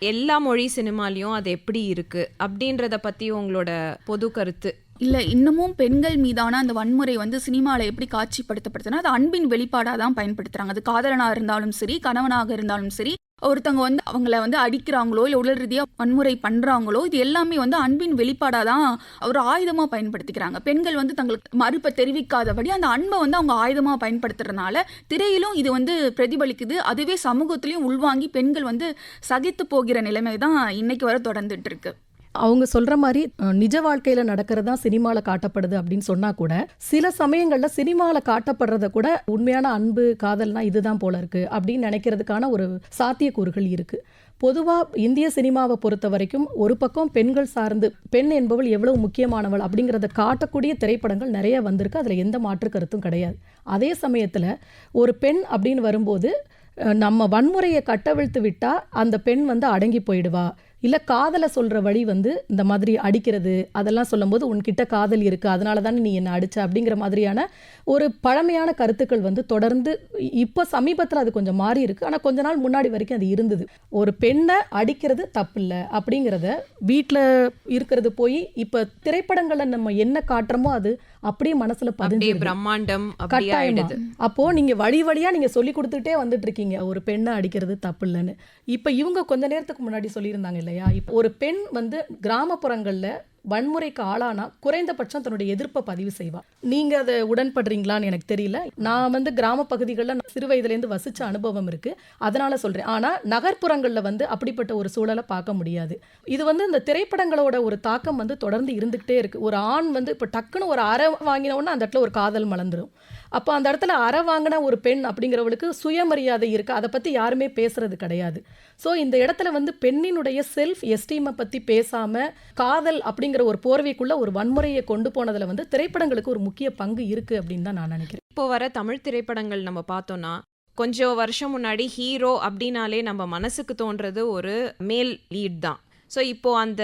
எல்லா மொழி சினிமாலையும் அது எப்படி இருக்குது அப்படின்றத பற்றி உங்களோட பொது கருத்து? இல்லை, இன்னமும் பெண்கள் மீதான அந்த வன்முறை வந்து சினிமாவில் எப்படி காட்சிப்படுத்தப்படுதுன்னா அது அன்பின் வெளிப்பாடாக தான் பயன்படுத்துகிறாங்க. அது காதலனாக இருந்தாலும் சரி, கணவனாக இருந்தாலும் சரி, ஒருத்தவங்க வந்து அவங்கள வந்து அடிக்கிறாங்களோ இல்லை உடல் ரீதியாக வன்முறை பண்ணுறாங்களோ இது எல்லாமே வந்து அன்பின் வெளிப்பாடாக தான் ஒரு ஆயுதமாக பயன்படுத்திக்கிறாங்க. பெண்கள் வந்து தங்களுக்கு மறுப்பை தெரிவிக்காதபடி அந்த அன்பை வந்து அவங்க ஆயுதமாக பயன்படுத்துறதுனால திரையிலும் இது வந்து பிரதிபலிக்குது. அதுவே சமூகத்திலையும் உள்வாங்கி பெண்கள் வந்து சகித்து போகிற நிலைமை தான் இன்னைக்கு வரை தொடர்ந்துட்டு இருக்கு. அவங்க சொல்ற மாதிரி நிஜ வாழ்க்கையில நடக்கிறதா சினிமாவில் காட்டப்படுது அப்படின்னு சொன்னா கூட சில சமயங்கள்ல சினிமாவில் காட்டப்படுறத கூட உண்மையான அன்பு காதல்னா இதுதான் போல இருக்கு அப்படின்னு நினைக்கிறதுக்கான ஒரு சாத்தியக்கூறுகள் இருக்கு. பொதுவாக இந்திய சினிமாவை பொறுத்த வரைக்கும் ஒரு பக்கம் பெண்கள் சார்ந்து பெண் என்பவள் எவ்வளவு முக்கியமானவள் அப்படிங்கிறத காட்டக்கூடிய திரைப்படங்கள் நிறைய வந்திருக்கு, அதில் எந்த மாற்று கருத்தும் கிடையாது. அதே சமயத்தில் ஒரு பெண் அப்படின்னு வரும்போது நம்ம வன்முறையை கட்டவிழ்த்து விட்டா அந்த பெண் வந்து அடங்கி போயிடுவா, இல்லை காதலை சொல்கிற வழி வந்து இந்த மாதிரி அடிக்கிறது அதெல்லாம் சொல்லும்போது உன்கிட்ட காதல் இருக்குது அதனால தானே நீ என்னை அடிச்ச அப்படிங்கிற மாதிரியான ஒரு பழமையான கருத்துக்கள் வந்து தொடர்ந்து இப்போ சமீபத்தில் அது கொஞ்சம் மாறி இருக்குது. ஆனால் கொஞ்ச நாள் முன்னாடி வரைக்கும் அது இருந்தது. ஒரு பெண்ணை அடிக்கிறது தப்பில்லை அப்படிங்கிறத வீட்டில் இருக்கிறது போய் இப்போ திரைப்படங்களில் நம்ம என்ன காட்டுறோமோ அது அப்படியே மனசில் பதிஞ்சு பிரம்மாண்டம் கட்டாயமா. அப்போது நீங்கள் வழியாக நீங்கள் சொல்லி கொடுத்துட்டே வந்துட்டு இருக்கீங்க ஒரு பெண்ணை அடிக்கிறது தப்பில்லைன்னு. இப்போ இவங்க கொஞ்ச நேரத்துக்கு முன்னாடி சொல்லியிருந்தாங்க இல்லையா, இப்போ ஒரு பெண் வந்து கிராமப்புறங்களில் வன்முறைக்கு ஆளானா குறைந்தபட்சம் தன்னுடைய எதிர்ப்பை பதிவு செய்வா. நீங்க அதை உடன்படுறீங்களான்னு எனக்கு தெரியல. நான் வந்து கிராம பகுதிகளில் சிறு வயதுலேருந்து வசிச்ச அனுபவம் இருக்கு, அதனால சொல்றேன். ஆனா நகர்ப்புறங்களில் வந்து அப்படிப்பட்ட ஒரு சூழலை பார்க்க முடியாது. இது வந்து இந்த திரைப்படங்களோட ஒரு தாக்கம் வந்து தொடர்ந்து இருந்துகிட்டே இருக்கு. ஒரு ஆண் வந்து இப்போ டக்குன்னு ஒரு அறை வாங்கினோன்னா அந்த இடத்துல ஒரு காதல் மலர்ந்துடும். அப்போ அந்த இடத்துல அறை வாங்கின ஒரு பெண் அப்படிங்கிறவளுக்கு சுயமரியாதை இருக்குது, அதை பற்றி யாருமே பேசுறது கிடையாது. ஸோ இந்த இடத்துல வந்து பெண்ணினுடைய செல்ஃப் எஸ்டீமை பற்றி பேசாமல் காதல் அப்படிங்கிற ஒரு போர்வைக்குள்ள ஒரு வன்முறையை கொண்டு போனதில் வந்து திரைப்படங்களுக்கு ஒரு முக்கிய பங்கு இருக்குது அப்படின்னு தான் நான் நினைக்கிறேன். இப்போ வர தமிழ் திரைப்படங்கள் நம்ம பார்த்தோன்னா கொஞ்சம் வருஷம் முன்னாடி ஹீரோ அப்படின்னாலே நம்ம மனசுக்கு தோன்றது ஒரு மேல் லீட் தான். ஸோ இப்போது அந்த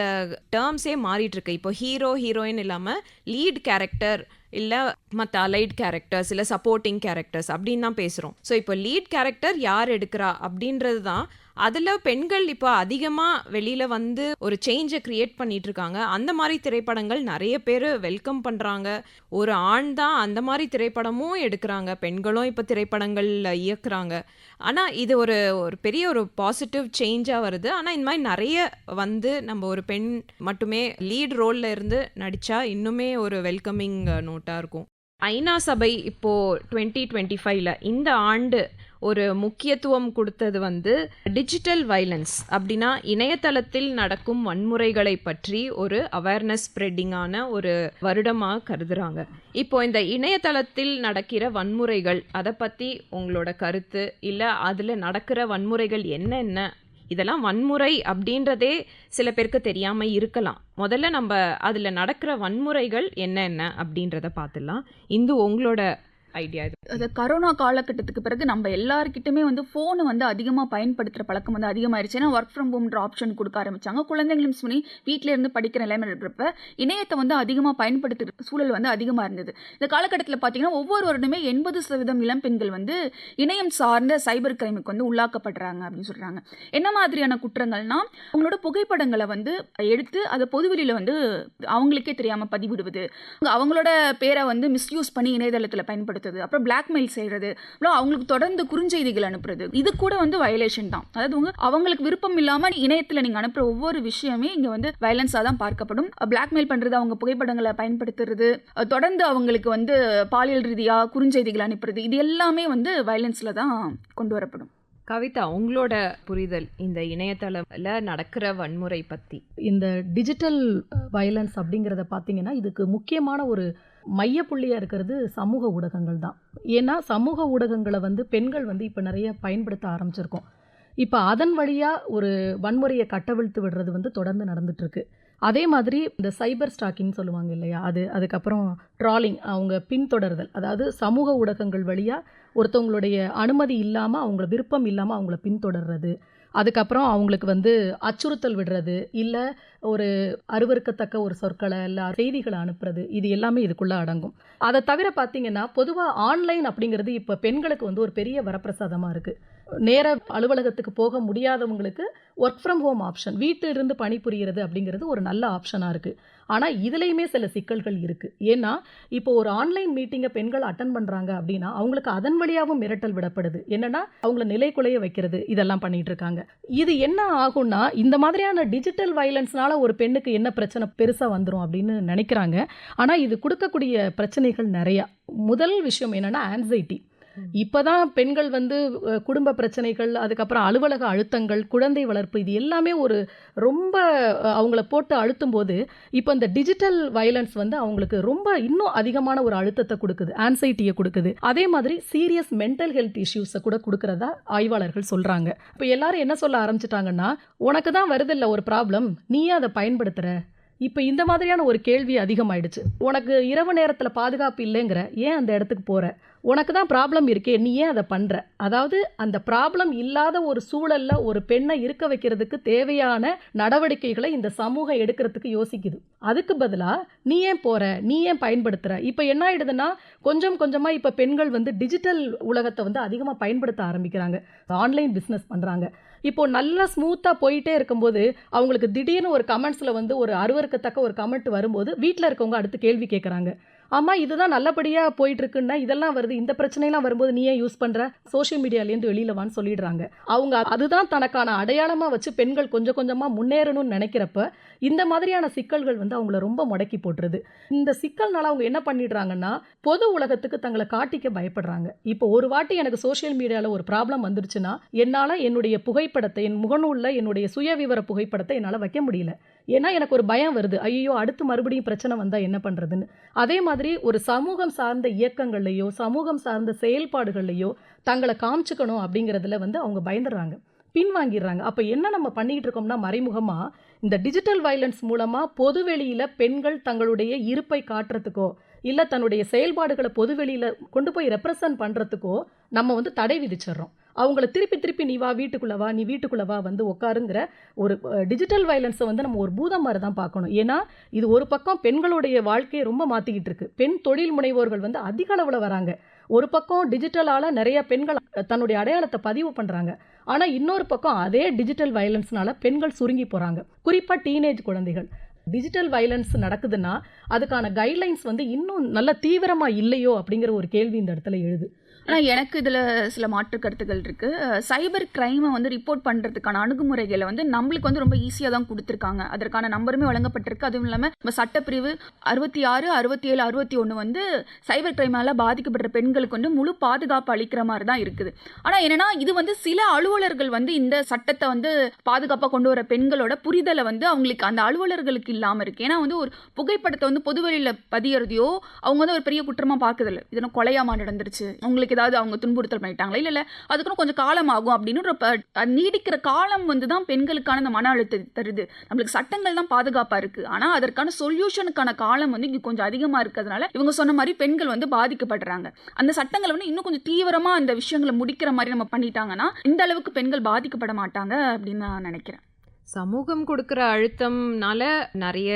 டேர்ம்ஸே மாறிட்டுருக்கு. இப்போ ஹீரோ ஹீரோயின் இல்லாமல் லீட் கேரக்டர் இல்லை மற்ற அலைட் கேரக்டர்ஸ் இல்லை சப்போர்ட்டிங் கேரக்டர்ஸ் அப்படின்னு தான் பேசுகிறோம். ஸோ இப்போ லீட் கேரக்டர் யார் எடுக்கிறா அப்படின்றது தான் அதில் பெண்கள் இப்போ அதிகமாக வெளியில் வந்து ஒரு சேஞ்சை க்ரியேட் பண்ணிட்டு இருக்காங்க. அந்த மாதிரி திரைப்படங்கள் நிறைய பேர் வெல்கம் பண்ணுறாங்க. ஒரு ஆண் தான் அந்த மாதிரி திரைப்படமும் எடுக்கிறாங்க, பெண்களும் இப்போ திரைப்படங்கள் இயக்குறாங்க. ஆனால் இது ஒரு ஒரு பெரிய ஒரு பாசிட்டிவ் சேஞ்சாக வருது. ஆனால் இந்த மாதிரி நிறைய வந்து நம்ம ஒரு பெண் மட்டுமே லீட் ரோலில் இருந்து நடித்தா இன்னுமே ஒரு வெல்கமிங் நோட்டாக இருக்கும். ஐநா சபை இப்போது 2025 இந்த ஆண்டு ஒரு முக்கியத்துவம் கொடுத்தது வந்து டிஜிட்டல் வைலன்ஸ், அப்படின்னா இணையதளத்தில் நடக்கும் வன்முறைகளை பற்றி ஒரு அவேர்னஸ் ஸ்ப்ரெட்டிங்கான ஒரு வருடமாக கருதுறாங்க. இப்போ இந்த இணையதளத்தில் நடக்கிற வன்முறைகள், அதை பற்றி உங்களோட கருத்து, இல்லை அதில் நடக்கிற வன்முறைகள் என்னென்ன? இதெல்லாம் வன்முறை அப்படின்றதே சில பேருக்கு தெரியாமல் இருக்கலாம். முதல்ல நம்ம அதில் நடக்கிற வன்முறைகள் என்னென்ன அப்படின்றத பார்த்துடலாம். இந்து, உங்களோட ஐடியா இது. அது கரோனா காலகட்டத்துக்கு பிறகு நம்ம எல்லாருக்கிட்டுமே வந்து ஃபோனை வந்து அதிகமாக பயன்படுத்துகிற பழக்கம் வந்து அதிகமாகிடுச்சு. ஏன்னா ஒர்க் ஃப்ரம் ஹோம்ன்ற ஆப்ஷன் கொடுக்க ஆரம்பித்தாங்க. குழந்தைங்களும் சொல்லி வீட்டில் இருந்து படிக்கிற நிலைமை இருக்கிறப்ப இணையத்தை வந்து அதிகமாக பயன்படுத்துகிற சூழல் வந்து அதிகமாக இருந்தது. இந்த காலகட்டத்தில் பார்த்தீங்கன்னா ஒவ்வொரு வருடமே 80% இளம் பெண்கள் வந்து இணையம் சார்ந்த சைபர் கிரைமுக்கு வந்து உள்ளாக்கப்படுறாங்க அப்படின்னு சொல்கிறாங்க. என்ன மாதிரியான குற்றங்கள்னா, அவங்களோட புகைப்படங்களை வந்து எடுத்து அதை பொதுவெளியில் வந்து அவங்களுக்கே தெரியாமல் பதிவிடுவது, அவங்களோட பேரை வந்து மிஸ்யூஸ் பண்ணி இணையதளத்தில் பயன்படுத்துறது, அப்புறம் பிளாக்மெயில் செய்யறது, அவங்களுக்கு தொடர்ந்து குறுஞ்செய்திகள் அனுப்புறது, இது கூட வந்து வயலேஷன் தான். அதாவது அவங்களுக்கு விருப்பம் இல்லாம இணையத்தில் நீங்க அனுப்புற ஒவ்வொரு விஷயமே இங்க வந்து வயலன்ஸா தான் பார்க்கப்படும். பிளாக்மெயில் பண்றது, அவங்க புகைப்படங்களை பயன்படுத்துறது, தொடர்ந்து அவங்களுக்கு வந்து பாலியல் ரீதியா குறுஞ்செய்திகள் அனுப்புறது, இது எல்லாமே வந்து வயலன்ஸ்ல தான் கொண்டு வரப்படும். கவிதா, உங்களோட புரிதல் இந்த இணையதளத்தில் நடக்கிற வன்முறை பற்றி? இந்த டிஜிட்டல் வயலன்ஸ் அப்படிங்கிறத பார்த்தீங்கன்னா இதுக்கு முக்கியமான ஒரு மையப்புள்ளியாக இருக்கிறது சமூக ஊடகங்கள் தான். ஏன்னா சமூக ஊடகங்களை வந்து பெண்கள் வந்து இப்போ நிறைய பயன்படுத்த ஆரம்பிச்சிருக்கோம். இப்போ அதன் வழியாக ஒரு வன்முறையை கட்டவிழ்த்து விடுறது வந்து தொடர்ந்து நடந்துட்டுருக்கு. அதே மாதிரி இந்த சைபர் ஸ்டாக்கிங் சொல்லுவாங்க இல்லையா, அதுக்கப்புறம் ட்ராலிங், அவங்க பின்தொடர்தல், அதாவது சமூக ஊடகங்கள் வழியாக ஒருத்தவங்களுடைய அனுமதி இல்லாமல், அவங்கள விருப்பம் இல்லாமல் அவங்கள பின்தொடர்றது, அதுக்கப்புறம் அவங்களுக்கு வந்து அச்சுறுத்தல் விடுறது, இல்லை ஒரு அருவருக்கத்தக்க ஒரு சொற்களை இல்லை செய்திகளை அனுப்புறது, இது எல்லாமே இதுக்குள்ளே அடங்கும். அதை தவிர பார்த்தீங்கன்னா பொதுவாக ஆன்லைன் அப்படிங்கிறது இப்போ பெண்களுக்கு வந்து ஒரு பெரிய வரப்பிரசாதமாக இருக்குது. நேர அலுவலகத்துக்கு போக முடியாதவங்களுக்கு ஒர்க் ஃப்ரம் ஹோம் ஆப்ஷன், வீட்டிலிருந்து பணிபுரிகிறது அப்படிங்கிறது ஒரு நல்ல ஆப்ஷனாக இருக்குது. ஆனால் இதுலேயுமே சில சிக்கல்கள் இருக்குது. ஏன்னா இப்போ ஒரு ஆன்லைன் மீட்டிங்கை பெண்கள் அட்டன் பண்ணுறாங்க அப்படின்னா அவங்களுக்கு அதன் வழியாகவும் மிரட்டல் விடப்படுது. என்னென்னா அவங்கள நிலைக்குலைய வைக்கிறது, இதெல்லாம் பண்ணிகிட்டு இருக்காங்க. இது என்ன ஆகும்னா, இந்த மாதிரியான டிஜிட்டல் வயலன்ஸ்னால ஒரு பெண்ணுக்கு என்ன பிரச்சனை பெருசாக வந்துடும் அப்படின்னு நினைக்கிறாங்க. ஆனால் இது கொடுக்கக்கூடிய பிரச்சனைகள் நிறையா. முதல் விஷயம் என்னென்னா ஆன்சைட்டி. இப்போ தான் பெண்கள் வந்து குடும்ப பிரச்சனைகள், அதுக்கப்புறம் அலுவலக அழுத்தங்கள், குழந்தை வளர்ப்பு, இது எல்லாமே ஒரு ரொம்ப அவங்கள போட்டு அழுத்தும் போது இப்போ இந்த டிஜிட்டல் வயலன்ஸ் வந்து அவங்களுக்கு ரொம்ப இன்னும் அதிகமான ஒரு அழுத்தத்தை கொடுக்குது, ஆன்சைட்டியை கொடுக்குது. அதே மாதிரி சீரியஸ் மென்டல் ஹெல்த் இஷ்யூஸை கூட கொடுக்குறதா ஆய்வாளர்கள் சொல்கிறாங்க. இப்போ எல்லாரும் என்ன சொல்ல ஆரம்பிச்சிட்டாங்கன்னா, உனக்கு தான் வருதில்ல ஒரு ப்ராப்ளம், நீயே அதை பயன்படுத்துகிற. இப்போ இந்த மாதிரியான ஒரு கேள்வி அதிகமாயிடுச்சு. உனக்கு இரவு நேரத்தில் பாதுகாப்பு இல்லைங்கிற, ஏன் அந்த இடத்துக்கு போகிற? உனக்கு தான் ப்ராப்ளம் இருக்கே, நீ ஏன் அதை பண்ணுற? அதாவது அந்த ப்ராப்ளம் இல்லாத ஒரு சூழலில் ஒரு பெண்ணை இருக்க வைக்கிறதுக்கு தேவையான நடவடிக்கைகளை இந்த சமூகம் எடுக்கிறதுக்கு யோசிக்குது. அதுக்கு பதிலாக நீ ஏன் போகிற, நீ ஏன் பயன்படுத்துகிற? இப்போ என்ன ஆயிடுதுன்னா, கொஞ்சம் கொஞ்சமாக இப்போ பெண்கள் வந்து டிஜிட்டல் உலகத்தை வந்து அதிகமாக பயன்படுத்த ஆரம்பிக்கிறாங்க, ஆன்லைன் பிஸ்னஸ் பண்ணுறாங்க. இப்போது நல்லா ஸ்மூத்தாக போயிட்டே இருக்கும்போது அவங்களுக்கு திடீர்னு ஒரு கமெண்ட்ஸில் வந்து ஒரு அருவருக்கத்தக்க ஒரு கமெண்ட் வரும்போது வீட்டில் இருக்கவங்க அடுத்து கேள்வி கேட்குறாங்க. ஆமாம், இதுதான் நல்லபடியாக போயிட்டுருக்குன்னா இதெல்லாம் வருது, இந்த பிரச்சனைலாம் வரும்போது நீ ஏன் யூஸ் பண்ணுற, சோஷியல் மீடியாலேருந்து வெளியில் வான்னு சொல்லிடுறாங்க. அவங்க அதுதான் தனக்கான அடையாளமாக வச்சு பெண்கள் கொஞ்சம் கொஞ்சமாக முன்னேறணும்னு நினைக்கிறப்ப இந்த மாதிரியான சிக்கல்கள் வந்து அவங்கள ரொம்ப முடக்கி போட்டுருது. இந்த சிக்கல்னால அவங்க என்ன பண்ணிடுறாங்கன்னா, பொது உலகத்துக்கு தங்களை காட்டிக்க பயப்படுறாங்க. இப்போ ஒரு வாட்டி எனக்கு சோஷியல் மீடியாவில் ஒரு ப்ராப்ளம் வந்துருச்சுன்னா என்னால் என்னுடைய புகைப்படத்தை, என் முகநூலில் என்னுடைய சுயவிவர புகைப்படத்தை என்னால் வைக்க முடியல. ஏன்னா எனக்கு ஒரு பயம் வருது, ஐயோ அடுத்து மறுபடியும் பிரச்சனை வந்தால் என்ன பண்ணுறதுன்னு. அதே மாதிரி ஒரு சமூகம் சார்ந்த இயக்கங்கள்லையோ சமூகம் சார்ந்த செயல்பாடுகள்லையோ தங்களை காமிச்சுக்கணும் அப்படிங்கிறதுல வந்து அவங்க பயந்துடுறாங்க, பின்வாங்கிடுறாங்க. அப்போ என்ன நம்ம பண்ணிக்கிட்டு இருக்கோம்னா, மறைமுகமாக இந்த டிஜிட்டல் வயலன்ஸ் மூலமாக பொதுவெளியில் பெண்கள் தங்களுடைய இருப்பை காட்டுறதுக்கோ இல்லை தன்னுடைய செயல்பாடுகளை பொதுவெளியில் கொண்டு போய் ரெப்ரசன்ட் பண்ணுறதுக்கோ நம்ம வந்து தடை விதிச்சிடுறோம். அவங்கள திருப்பி திருப்பி நீ வா, வீட்டுக்குள்ளே வா, நீ வீட்டுக்குள்ளே வா, வந்து உட்காருங்கிற ஒரு டிஜிட்டல் வயலன்ஸை வந்து நம்ம ஒரு பூதம் மாதிரி தான் பார்க்கணும். ஏன்னா இது ஒரு பக்கம் பெண்களுடைய வாழ்க்கையை ரொம்ப மாற்றிக்கிட்டு இருக்கு. பெண் தொழில் முனைவோர்கள் வந்து அதிக அளவில் வராங்க. ஒரு பக்கம் டிஜிட்டலால் நிறைய பெண்கள் தன்னுடைய அடையாளத்தை பதிவு பண்ணுறாங்க. ஆனால் இன்னொரு பக்கம் அதே டிஜிட்டல் வயலன்ஸ்னால பெண்கள் சுருங்கி போகிறாங்க. குறிப்பாக டீனேஜ் குழந்தைகள். டிஜிட்டல் வயலன்ஸ் நடக்குதுன்னா அதுக்கான கைட்லைன்ஸ் வந்து இன்னும் நல்ல தீவிரமாக இல்லையோ அப்படிங்கிற ஒரு கேள்வி இந்த இடத்துல எழுது. ஆனால் எனக்கு இதில் சில மாற்று கருத்துக்கள் இருக்குது. சைபர் கிரைமை வந்து ரிப்போர்ட் பண்ணுறதுக்கான அணுகுமுறைகளை வந்து நம்மளுக்கு வந்து ரொம்ப ஈஸியாக தான் கொடுத்துருக்காங்க. அதற்கான நம்பருமே வழங்கப்பட்டிருக்கு. அதுவும் இல்லாமல் நம்ம சட்டப்பிரிவு 66, 67, 61 வந்து சைபர் கிரைமால் பாதிக்கப்படுற பெண்களுக்கு வந்து முழு பாதுகாப்பு அளிக்கிற மாதிரி தான் இருக்குது. ஆனால் என்னென்னா இது வந்து சில அலுவலர்கள் வந்து இந்த சட்டத்தை வந்து பாதுகாப்பாக கொண்டு வர பெண்களோட புரிதலை வந்து அவங்களுக்கு அந்த அலுவலர்களுக்கு இல்லாமல் இருக்குது. ஏன்னா வந்து ஒரு புகைப்படத்தை வந்து பொதுவெளியில் பதியறதையோ அவங்க வந்து ஒரு பெரிய குற்றமாக பார்க்குதில்ல. இதெல்லாம் கொலையாமா நடந்துருச்சு, அவங்களுக்கு ஏதாவது அவங்க துன்புறுத்தல் பண்ணிட்டாங்களா, இல்லை அதுக்குன்னு கொஞ்சம் காலம் ஆகும் அப்படின்னு நீடிக்கிற காலம் வந்து தான் பெண்களுக்கான அந்த மன அழுத்தத்தை தருது. நம்மளுக்கு சட்டங்கள் தான் பாதுகாப்பாக இருக்குது, ஆனால் அதற்கான சொல்யூஷனுக்கான காலம் வந்து இங்கே கொஞ்சம் அதிகமாக இருக்கிறதுனால இவங்க சொன்ன மாதிரி பெண்கள் வந்து பாதிக்கப்படுறாங்க. அந்த சட்டங்களை வந்து இன்னும் கொஞ்சம் தீவிரமாக அந்த விஷயங்களை முடிக்கிற மாதிரி நம்ம பண்ணிட்டாங்கன்னா இந்த அளவுக்கு பெண்கள் பாதிக்கப்பட மாட்டாங்க அப்படின்னு நான் நினைக்கிறேன். சமூகம் கொடுக்குற அழுத்தம்னால நிறைய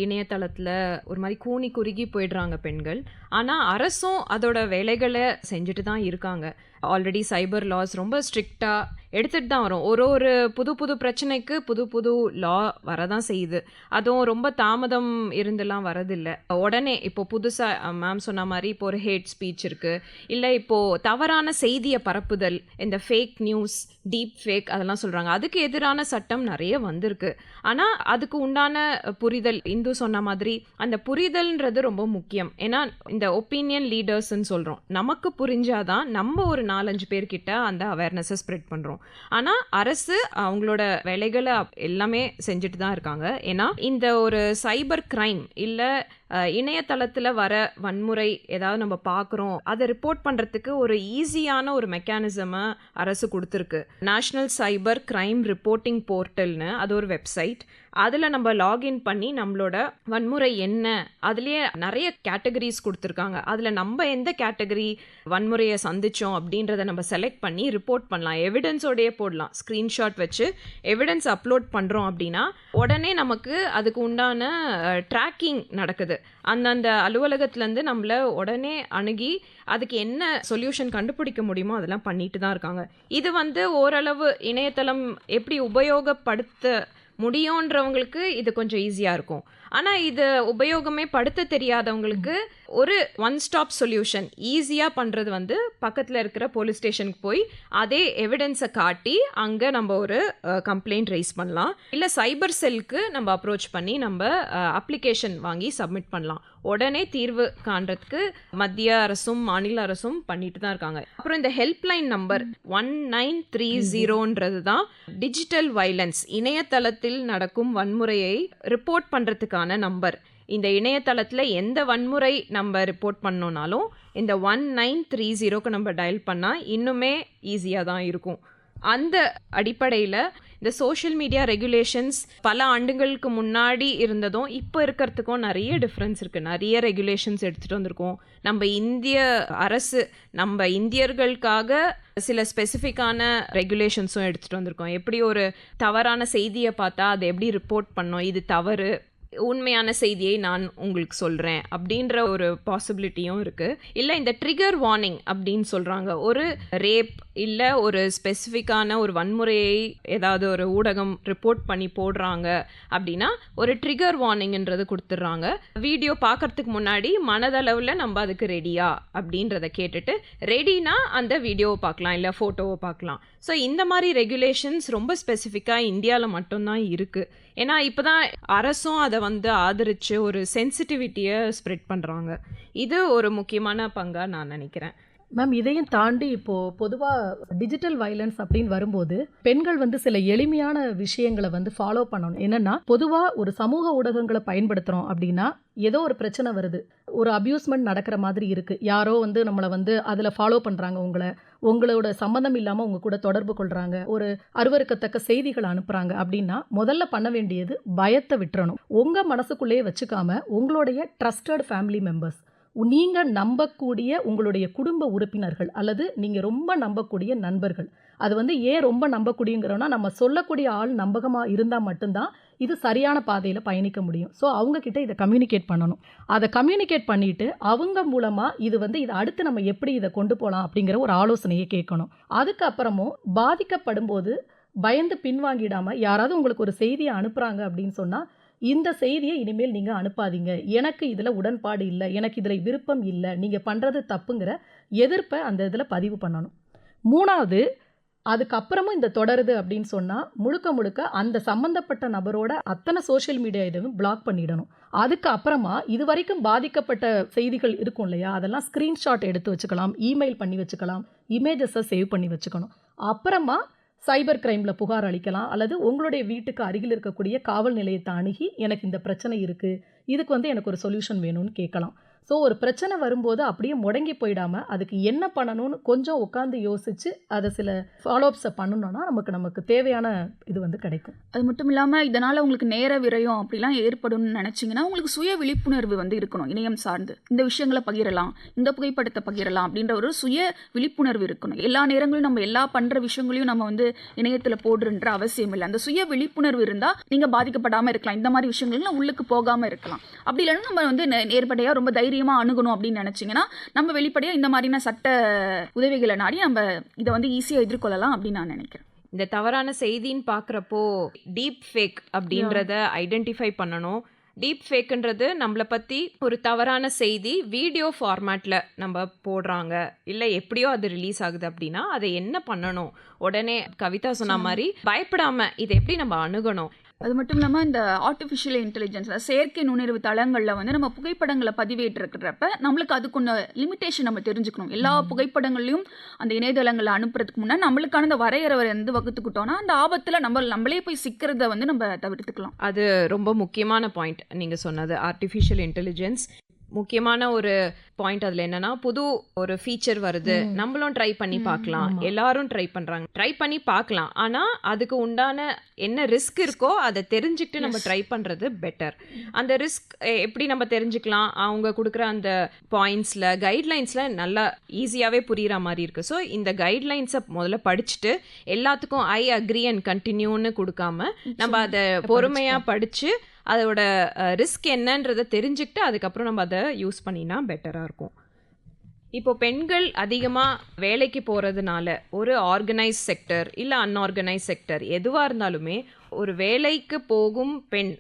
இணையதளத்தில் ஒரு மாதிரி கூனி குறுகி போயிடுறாங்க பெண்கள். ஆனால் அரசும் அதோட வேலைகளை செஞ்சுட்டு தான் இருக்காங்க. ஆல்ரெடி சைபர் லாஸ் ரொம்ப ஸ்ட்ரிக்டாக எடுத்துகிட்டு தான் வரும். ஒரு புது புது பிரச்சனைக்கு புது லா வரதான் செய்யுது. அதுவும் ரொம்ப தாமதம் இருந்தெல்லாம் வரதில்லை. உடனே இப்போ புதுசாக மேம் சொன்ன மாதிரி இப்போ ஒரு ஹேட் ஸ்பீச் இருக்குது, இல்லை இப்போது தவறான செய்தியை பரப்புதல், இந்த ஃபேக் நியூஸ், டீப் ஃபேக் அதெல்லாம் சொல்கிறாங்க. அதுக்கு எதிரான சட்டம் நிறைய வந்திருக்கு. ஆனால் அதுக்கு உண்டான புரிதல், இந்து சொன்ன மாதிரி அந்த புரிதல்ன்றது ரொம்ப முக்கியம். ஏன்னா இந்த ஒப்பீனியன் லீடர்ஸ்ன்னு சொல்கிறோம், நமக்கு புரிஞ்சாதான் நம்ம ஒரு 4-5 பேர்கிட்ட அந்த அவேர்னஸை ஸ்ப்ரெட் பண்ணுறோம். ஆனால் அரசு அவங்களோட வேலைகளை எல்லாமே செஞ்சுட்டு தான் இருக்காங்க. ஏன்னா இந்த ஒரு சைபர் கிரைம் இல்லை இணையதளத்தில் வர வன்முறை ஏதாவது நம்ம பார்க்குறோம், அதை ரிப்போர்ட் பண்ணுறதுக்கு ஒரு ஈஸியான ஒரு மெக்கானிசமை அரசு கொடுத்துருக்கு. நேஷ்னல் சைபர் கிரைம் ரிப்போர்ட்டிங் போர்ட்டல்னு அது ஒரு வெப்சைட். அதில் நம்ம லாகின் பண்ணி நம்மளோட வன்முறை என்ன, அதுலேயே நிறைய கேட்டகரிஸ் கொடுத்துருக்காங்க. அதில் நம்ம எந்த கேட்டகரி வன்முறையை சந்தித்தோம் அப்படின்றத நம்ம செலக்ட் பண்ணி ரிப்போர்ட் பண்ணலாம். எவிடன்ஸோடையே போடலாம். ஸ்க்ரீன்ஷாட் வச்சு எவிடன்ஸ் அப்லோட் பண்ணுறோம் அப்படின்னா உடனே நமக்கு அதுக்கு உண்டான ட்ராக்கிங் நடக்குது. அந்தந்த அலுவலகத்துலேருந்து நம்மளை உடனே அணுகி அதுக்கு என்ன சொல்யூஷன் கண்டுபிடிக்க முடியுமோ அதெல்லாம் பண்ணிட்டு தான் இருக்காங்க. இது வந்து ஓரளவு இணையதளம் எப்படி உபயோகப்படுத்த முடியுன்றவங்களுக்கு இது கொஞ்சம் ஈஸியாக இருக்கும். ஆனால் இது உபயோகமே படுத்த தெரியாதவங்களுக்கு ஒரு ஒன் ஸ்டாப் சொல்யூஷன் ஈஸியாக பண்ணுறது வந்து பக்கத்தில் இருக்கிற போலீஸ் ஸ்டேஷனுக்கு போய் அதே எவிடன்ஸை காட்டி அங்கே நம்ம ஒரு கம்ப்ளைண்ட் ரைஸ் பண்ணலாம். இல்லை சைபர் செல்க்கு நம்ம அப்ரோச் பண்ணி நம்ம அப்ளிகேஷன் வாங்கி சப்மிட் பண்ணலாம். உடனே தீர்வு காண்றதுக்கு மத்திய அரசும் மாநில அரசும் பண்ணிட்டு தான் இருக்காங்க. அப்புறம் இந்த ஹெல்ப்லைன் நம்பர் 1930ன்றது தான் டிஜிட்டல் வயலன்ஸ், இணையதளத்தில் நடக்கும் வன்முறையை ரிப்போர்ட் பண்ணுறதுக்கான நம்பர். இந்த இணையதளத்தில் எந்த வன்முறை நம்ம ரிப்போர்ட் பண்ணோனாலும் இந்த 1930க்கு நம்ம டயல் பண்ணால் இன்னுமே ஈஸியாக தான் இருக்கும். அந்த அடிப்படையில் இந்த சோஷியல் மீடியா ரெகுலேஷன்ஸ் பல ஆண்டுகளுக்கு முன்னாடி இருந்ததும் இப்போ இருக்கிறதுக்கும் நிறைய டிஃப்ரென்ஸ் இருக்குது. நிறைய ரெகுலேஷன்ஸ் எடுத்துகிட்டு வந்திருக்கோம். நம்ம இந்திய அரசு நம்ம இந்தியர்களுக்காக சில ஸ்பெசிஃபிக்கான ரெகுலேஷன்ஸும் எடுத்துகிட்டு வந்திருக்கோம். எப்படி ஒரு தவறான செய்தியை பார்த்தா அதை எப்படி ரிப்போர்ட் பண்ணோம், இது தவறு, உண்மையான செய்தியை நான் உங்களுக்கு சொல்கிறேன் அப்படின்ற ஒரு பாசிபிலிட்டியும் இருக்குது. இல்லை இந்த ட்ரிகர் வார்னிங் அப்படின்னு சொல்கிறாங்க. ஒரு ரேப் இல்லை ஒரு ஸ்பெசிஃபிக்கான ஒரு வன்முறையை ஏதாவது ஒரு ஊடகம் ரிப்போர்ட் பண்ணி போடுறாங்க அப்படின்னா ஒரு ட்ரிகர் வார்னிங்ன்றது கொடுத்துட்றாங்க. வீடியோ பார்க்கறதுக்கு முன்னாடி மனதளவில் நம்ம அதுக்கு ரெடியா அப்படின்றத கேட்டுட்டு ரெடினா அந்த வீடியோவை பார்க்கலாம், இல்லை ஃபோட்டோவை பார்க்கலாம். ஸோ இந்த மாதிரி ரெகுலேஷன்ஸ் ரொம்ப ஸ்பெசிஃபிக்காக இந்தியாவில் மட்டும்தான் இருக்குது. ஏன்னா இப்போ தான் அரசும் அதை வந்து ஆதரித்து ஒரு சென்சிட்டிவிட்டியை ஸ்ப்ரெட் பண்ணுறாங்க. இது ஒரு முக்கியமான பங்காக நான் நினைக்கிறேன். மேம், இதையும் தாண்டி இப்போது பொதுவாக டிஜிட்டல் வயலன்ஸ் அப்படின்னு வரும்போது பெண்கள் வந்து சில எளிமையான விஷயங்களை வந்து ஃபாலோ பண்ணணும். என்னென்னா, பொதுவாக ஒரு சமூக ஊடகங்களை பயன்படுத்துகிறோம் அப்படின்னா ஏதோ ஒரு பிரச்சனை வருது, ஒரு அப்யூஸ்மெண்ட் நடக்கிற மாதிரி இருக்குது, யாரோ வந்து நம்மளை வந்து அதில் ஃபாலோ பண்ணுறாங்க, உங்களோட சம்மந்தம் இல்லாமல் உங்கள் கூட தொடர்பு கொள்கிறாங்க, ஒரு அருவருக்கத்தக்க செய்திகளை அனுப்புகிறாங்க அப்படின்னா முதல்ல பண்ண வேண்டியது பயத்தை விட்டுறணும். உங்கள் மனசுக்குள்ளேயே வச்சுக்காம உங்களுடைய ட்ரஸ்டட் ஃபேமிலி மெம்பர்ஸ், நீங்கள் நம்பக்கூடிய உங்களுடைய குடும்ப உறுப்பினர்கள் அல்லது நீங்கள் ரொம்ப நம்பக்கூடிய நண்பர்கள், அது வந்து ஏன் ரொம்ப நம்பக்கூடியங்கிறோன்னா நம்ம சொல்லக்கூடிய ஆள் நம்பகமாக இருந்தால் மட்டும்தான் இது சரியான பாதையில் பயணிக்க முடியும். ஸோ அவங்கக்கிட்ட இதை கம்யூனிகேட் பண்ணணும். அதை கம்யூனிகேட் பண்ணிவிட்டு அவங்க மூலமாக இதை அடுத்து நம்ம எப்படி இதை கொண்டு போகலாம் அப்படிங்கிற ஒரு ஆலோசனையை கேட்கணும். அதுக்கப்புறமும் பாதிக்கப்படும் போது பயந்து பின்வாங்கிடாமல் யாராவது உங்களுக்கு ஒரு செய்தியை அனுப்புகிறாங்க அப்படின்னு சொன்னால் இந்த செய்தியை இனிமேல் நீங்கள் அனுப்பாதீங்க, எனக்கு இதில் உடன்பாடு இல்லை, எனக்கு இதில் விருப்பம் இல்லை, நீங்கள் பண்ணுறது தப்புங்கிற எதிர்ப்பை அந்த இதில் பதிவு பண்ணணும். 3வது, அதுக்கப்புறமும் இந்த தொடருது அப்படின்னு சொன்னால் முழுக்க முழுக்க அந்த சம்மந்தப்பட்ட நபரோட அத்தனை சோஷியல் மீடியா இதுவும் பிளாக் பண்ணிடணும். அதுக்கு அப்புறமா இது வரைக்கும் பாதிக்கப்பட்ட செய்திகள் இருக்கும் இல்லையா, அதெல்லாம் ஸ்க்ரீன்ஷாட் எடுத்து வச்சுக்கலாம், இமெயில் பண்ணி வச்சுக்கலாம், இமேஜஸை சேவ் பண்ணி வச்சுக்கணும். அப்புறமா சைபர் கிரைமில் புகார் அளிக்கலாம், அல்லது உங்களுடைய வீட்டுக்கு அருகில் இருக்கக்கூடிய காவல் நிலையத்தை அணுகி எனக்கு இந்த பிரச்சனை இருக்குது, இதுக்கு எனக்கு ஒரு சொல்யூஷன் வேணும்னு கேட்கலாம். ஸோ ஒரு பிரச்சனை வரும்போது அப்படியே முடங்கி போயிடாமல் அதுக்கு என்ன பண்ணணும்னு கொஞ்சம் உட்காந்து யோசித்து அதை சில ஃபாலோஅப்ஸை பண்ணணும்னா நமக்கு தேவையான இது கிடைக்கும். அது மட்டும் இல்லாமல் இதனால் உங்களுக்கு நேர விரயம் அப்படிலாம் ஏற்படும்னு நினச்சிங்கன்னா உங்களுக்கு சுய விழிப்புணர்வு இருக்கணும். இணையம் சார்ந்து இந்த விஷயங்களை பகிரலாம், இந்த புகைப்படத்தை பகிரலாம் அப்படின்ற ஒரு சுய விழிப்புணர்வு இருக்கணும். எல்லா நேரங்களும் நம்ம எல்லா பண்ணுற விஷயங்களையும் நம்ம இணையத்தில் போடுன்ற அவசியம் இல்லை. அந்த சுய விழிப்புணர்வு இருந்தால் நீங்கள் பாதிக்கப்படாமல் இருக்கலாம், இந்த மாதிரி விஷயங்கள்லாம் உள்ளுக்கு போகாமல் இருக்கலாம். அப்படி இல்லைன்னா நம்ம நேர்படையாக ரொம்ப தைரியமாக அணுகணும் அப்படின்னு நினைச்சீங்கன்னா நம்ம வெளிப்படையாக இந்த மாதிரியான சட்ட உதவிகளை நாடி நம்ம இதை ஈஸியாக எதிர்கொள்ளலாம் அப்படின்னு நான் நினைக்கிறேன். இந்த தவறான செய்தின்னு பார்க்குறப்போ டீப் ஃபேக் அப்படின்றத ஐடென்டிஃபை பண்ணணும். டீப் ஃபேக்குன்றது நம்மளை பற்றி ஒரு தவறான செய்தி வீடியோ ஃபார்மேட்டில் நம்ம போடுறாங்க, இல்லை எப்படியோ அது ரிலீஸ் ஆகுது அப்படின்னா அதை என்ன பண்ணணும், உடனே கவிதா சொன்ன மாதிரி பயப்படாமல் இதை எப்படி நம்ம அணுகணும். அது மட்டும் இல்லாமல் இந்த ஆர்டிஃபிஷியல் இன்டெலிஜென்ஸ் செயற்கை நுண்ணறிவு தளங்களில் நம்ம புகைப்படங்களை பதிவேற்றிருக்கிறப்ப நம்மளுக்கு அதுக்குள்ள லிமிட்டேஷன் நம்ம தெரிஞ்சுக்கணும். எல்லா புகைப்படங்களையும் அந்த இணையதளங்களை அனுப்புறதுக்கு முன்னாடி நம்மளுக்கான இந்த வரையறை வகுத்துக்கிட்டோம்னா அந்த ஆபத்தில் நம்மளே போய் சிக்கிறத நம்ம தவிர்த்துக்கலாம். அது ரொம்ப முக்கியமான பாயிண்ட் நீங்கள் சொன்னது. ஆர்டிஃபிஷியல் இன்டெலிஜென்ஸ் முக்கியமான ஒரு பாயிண்ட். அதில் என்னன்னா புது ஒரு ஃபீச்சர் வருது, நம்மளும் ட்ரை பண்ணி பார்க்கலாம், எல்லாரும் ட்ரை பண்ணுறாங்க, ட்ரை பண்ணி பார்க்கலாம். ஆனால் அதுக்கு உண்டான என்ன ரிஸ்க் இருக்கோ அதை தெரிஞ்சுக்கிட்டு நம்ம ட்ரை பண்ணுறது பெட்டர். அந்த ரிஸ்க் எப்படி நம்ம தெரிஞ்சுக்கலாம், அவங்க கொடுக்குற அந்த பாயிண்ட்ஸில் கைட்லைன்ஸில் நல்லா ஈஸியாகவே புரிகிற மாதிரி இருக்குது. ஸோ இந்த கைட்லைன்ஸை முதல்ல படிச்சுட்டு எல்லாத்துக்கும் ஐ அக்ரி அண்ட் கண்டினியூன்னு கொடுக்காம நம்ம அதை பொறுமையாக படித்து அதோட ரிஸ்க் என்னன்றதை தெரிஞ்சுக்கிட்டு அதுக்கப்புறம் நம்ம அதை யூஸ் பண்ணினா பெட்டராக இருக்கும். இப்போ பெண்கள் அதிகமாக வேலைக்கு போகிறதுனால ஒரு ஆர்கனைஸ் செக்டர் இல்லை அன்ஆர்கனைஸ் செக்டர் எதுவாக இருந்தாலுமே ஒரு வேலைக்கு போகும் பெண்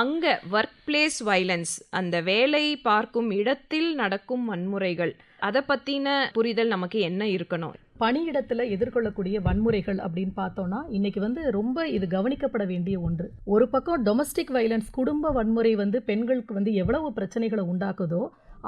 அங்கே ஒர்க் பிளேஸ் வைலன்ஸ், அந்த வேலை பார்க்கும் இடத்தில் நடக்கும் வன்முறைகள், அதை பற்றின புரிதல் நமக்கு என்ன இருக்கணும்? பணியிடத்தில் எதிர்கொள்ளக்கூடிய வன்முறைகள் அப்படின்னு பார்த்தோம்னா இன்னைக்கு ரொம்ப இது கவனிக்கப்பட வேண்டிய ஒன்று. ஒரு பக்கம் டொமஸ்டிக் வைலன்ஸ், குடும்ப வன்முறை பெண்களுக்கு எவ்வளவு பிரச்சனைகளை உண்டாக்குதோ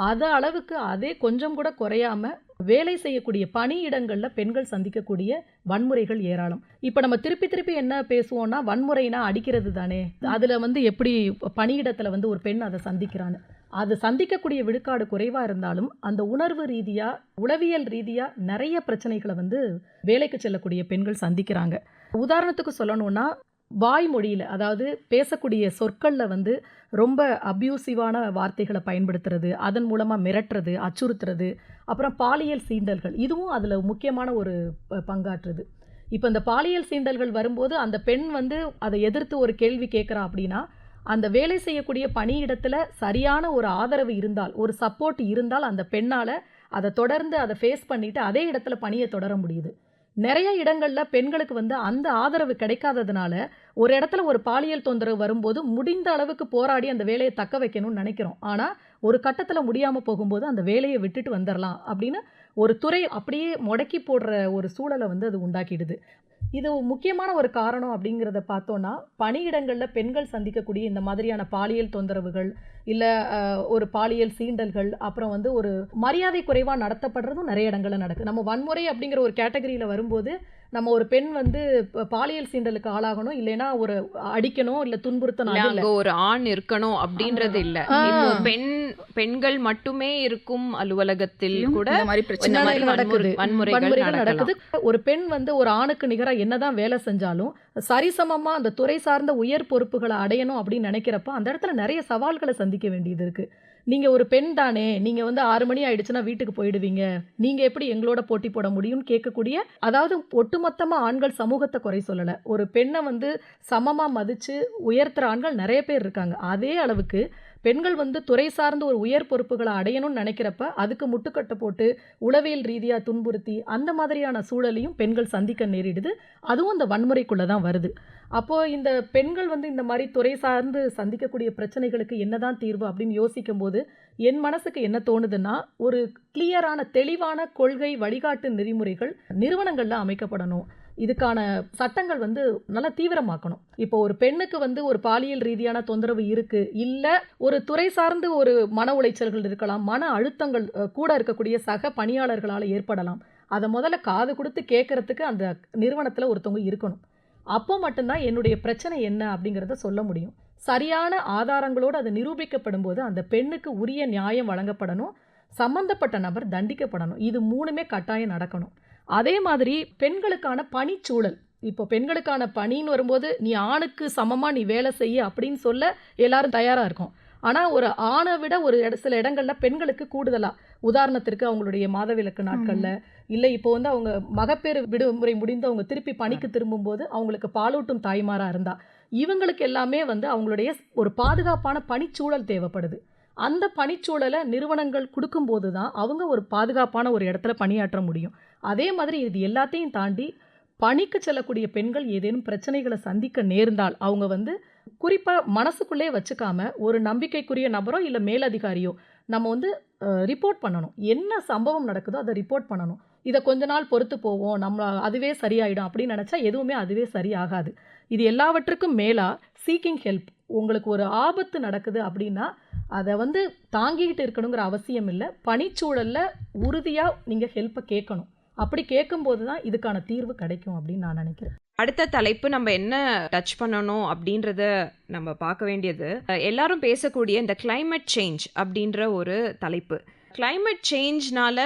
அது அளவுக்கு அதே கொஞ்சம் கூட குறையாம வேலை செய்யக்கூடிய பணியிடங்களில் பெண்கள் சந்திக்கக்கூடிய வன்முறைகள் ஏராளம். இப்போ நம்ம திருப்பி என்ன பேசுவோம்னா வன்முறைனா அடிக்கிறது தானே, அதில் எப்படி பணியிடத்தில் ஒரு பெண் அதை சந்திக்கிறான்னு. அது சந்திக்கக்கூடிய விழுக்காடு குறைவாக இருந்தாலும் அந்த உணர்வு ரீதியாக உளவியல் ரீதியாக நிறைய பிரச்சனைகளை வேலைக்கு செல்லக்கூடிய பெண்கள் சந்திக்கிறாங்க. உதாரணத்துக்கு சொல்லணும்னா வாய்மொழியில், அதாவது பேசக்கூடிய சொற்களில் ரொம்ப அப்யூசிவான வார்த்தைகளை பயன்படுத்துறது, அதன் மூலமாக மிரட்டுறது, அச்சுறுத்துறது, அப்புறம் பாலியல் சீண்டல்கள், இதுவும் அதில் முக்கியமான ஒரு பங்காற்றுது. இப்போ இந்த பாலியல் சீண்டல்கள் வரும்போது அந்த பெண் அதை எதிர்த்து ஒரு கேள்வி கேட்குறா அப்படின்னா அந்த வேலை செய்யக்கூடிய பணியிடத்தில் சரியான ஒரு ஆதரவு இருந்தால், ஒரு சப்போர்ட் இருந்தால் அந்த பெண்ணால் அதை தொடர்ந்து அதை ஃபேஸ் பண்ணிவிட்டு அதே இடத்துல பணியை தொடர முடியுது. நிறைய இடங்களில் பெண்களுக்கு அந்த ஆதரவு கிடைக்காததுனால ஒரு இடத்துல ஒரு பாலியல் தொந்தரவு வரும்போது முடிந்த அளவுக்கு போராடி அந்த வேலையை தக்க வைக்கணும்னு நினைக்கிறோம். ஆனால் ஒரு கட்டத்தில் முடியாமல் போகும்போது அந்த வேலையை விட்டுட்டு வந்துடலாம் அப்படின்னு ஒரு துறை அப்படியே முடக்கி போடுற ஒரு சூழலை அது உண்டாக்கிடுது. இது முக்கியமான ஒரு காரணம் அப்படிங்கிறத பார்த்தோன்னா பணியிடங்களில் பெண்கள் சந்திக்கக்கூடிய இந்த மாதிரியான பாலியல் தொந்தரவுகள், இல்லை ஒரு பாலியல் சீண்டல்கள், அப்புறம் ஒரு மரியாதை குறைவாக நடத்தப்படுறதும் நிறைய இடங்களில் நடக்குது. நம்ம வன்முறை அப்படிங்கிற ஒரு கேட்டகரியில் வரும்போது நம்ம ஒரு பெண் பாலியல் சீண்டலுக்கு ஆளாகணும், இல்லைன்னா ஒரு அடிக்கணும், இல்லை துன்புறுத்தணும், ஒரு ஆண் இருக்கணும் அப்படின்றது இல்லை. பெண்கள் மட்டுமே இருக்கும் அலுவலகத்தில் கூட வன்முறைகள் நடக்குது. ஒரு பெண் ஒரு ஆணுக்கு நிகராக என்னதான் வேலை செஞ்சாலும் சரிசமமா அந்த துறை சார்ந்த உயர் பொறுப்புகளை அடையணும் அப்படின்னு நினைக்கிறப்ப அந்த இடத்துல நிறைய சவால்களை சந்திக்க வேண்டியது இருக்கு. நீங்கள் ஒரு பெண் தானே, நீங்கள் வந்து 6 மணி ஆயிடுச்சுன்னா வீட்டுக்கு போயிடுவீங்க, நீங்கள் எப்படி எங்களோட போட்டி போட முடியும்னு கேட்கக்கூடிய, அதாவது ஒட்டுமொத்தமாக ஆண்கள் சமூகத்தை குறை சொல்லலை, ஒரு பெண்ணை வந்து சமமாக மதித்து உயர்த்துற ஆண்கள் நிறைய பேர் இருக்காங்க. அதே அளவுக்கு பெண்கள் வந்து துறை சார்ந்த ஒரு உயர் பொறுப்புகளை அடையணும்னு நினைக்கிறப்ப அதுக்கு முட்டுக்கட்டை போட்டு உளவியல் ரீதியாக துன்புறுத்தி அந்த மாதிரியான சூழலையும் பெண்கள் சந்திக்க நேரிடுது. அதுவும் அந்த வன்முறைக்குள்ளே தான் வருது. அப்போது இந்த பெண்கள் வந்து இந்த மாதிரி துறை சார்ந்து சந்திக்கக்கூடிய பிரச்சனைகளுக்கு என்னதான் தீர்வு அப்படின்னு யோசிக்கும் போது என் மனசுக்கு என்ன தோணுதுன்னா, ஒரு கிளியரான தெளிவான கொள்கை வழிகாட்டு நெறிமுறைகள் நிறுவனங்களில் அமைக்கப்படணும். இதுக்கான சட்டங்கள் வந்து நல்லா தீவிரமாக்கணும். இப்போ ஒரு பெண்ணுக்கு வந்து ஒரு பாலியல் ரீதியான தொந்தரவு இருக்கு, இல்லை ஒரு துறை சார்ந்து ஒரு மன உளைச்சல்கள் இருக்கலாம், மன அழுத்தங்கள் கூட இருக்கக்கூடிய சக பணியாளர்களால் ஏற்படலாம். அதை முதல்ல காது கொடுத்து கேட்கறதுக்கு அந்த நிறுவனத்தில் ஒருத்தவங்க இருக்கணும். அப்போ மட்டும்தான் என்னுடைய பிரச்சனை என்ன அப்படிங்கிறத சொல்ல முடியும். சரியான ஆதாரங்களோடு அது நிரூபிக்கப்படும் போது அந்த பெண்ணுக்கு உரிய நியாயம் வழங்கப்படணும், சம்பந்தப்பட்ட நபர் தண்டிக்கப்படணும். இது 3மே கட்டாயம் நடக்கணும். அதே மாதிரி பெண்களுக்கான பணிச்சூழல், இப்போ பெண்களுக்கான பணின்னு வரும்போது நீ ஆணுக்கு சமமாக நீ வேலை செய்ய அப்படின்னு சொல்ல எல்லாரும் தயாராக இருக்கும். ஆனால் ஒரு ஆணை விட ஒரு சில இடங்களில் பெண்களுக்கு கூடுதலாக, உதாரணத்திற்கு அவங்களுடைய மாதவிலக்கு நாட்களில், இல்லை இப்போ வந்து அவங்க மகப்பேறு விடுமுறை முடிந்து அவங்க திருப்பி பணிக்கு திரும்பும்போது அவங்களுக்கு பாலூட்டும் தாய்மாராக இருந்தால் இவங்களுக்கு எல்லாமே வந்து அவங்களுடைய ஒரு பாதுகாப்பான பணிச்சூழல் தேவைப்படுது. அந்த பணிச்சூழலை நிறுவனங்கள் கொடுக்கும்போது தான் அவங்க ஒரு பாதுகாப்பான ஒரு இடத்துல பணியாற்ற முடியும். அதே மாதிரி இது எல்லாத்தையும் தாண்டி பணிக்கு செல்லக்கூடிய பெண்கள் ஏதேனும் பிரச்சனைகளை சந்திக்க நேர்ந்தால் அவங்க வந்து குறிப்பாக மனசுக்குள்ளே வச்சுக்காம ஒரு நம்பிக்கைக்குரிய நபரோ இல்லை மேலதிகாரியோ நம்ம வந்து ரிப்போர்ட் பண்ணணும். என்ன சம்பவம் நடக்குதோ அதை ரிப்போர்ட் பண்ணணும். இதை கொஞ்ச நாள் பொறுத்து போவோம், நம்ம அதுவே சரியாயிடும் அப்படின்னு நினச்சா எதுவுமே அதுவே சரியாகாது. இது எல்லாவற்றுக்கும் மேலாக சீக்கிங் ஹெல்ப். உங்களுக்கு ஒரு ஆபத்து நடக்குது அப்படின்னா அதை வந்து தாங்கிக்கிட்டு இருக்கணுங்கிற அவசியம் இல்லை. பணிச்சூழலில் உறுதியாக நீங்கள் ஹெல்ப்பை கேட்கணும். அப்படி கேட்கும்போது தான் இதுக்கான தீர்வு கிடைக்கும் அப்படின்னு நான் நினைக்கிறேன். அடுத்த தலைப்பு நம்ம என்ன டச் பண்ணணும் அப்படின்றத நம்ம பார்க்க வேண்டியது, எல்லாரும் பேசக்கூடிய இந்த climate சேஞ்ச் அப்படின்ற ஒரு தலைப்பு. climate சேஞ்ச்னால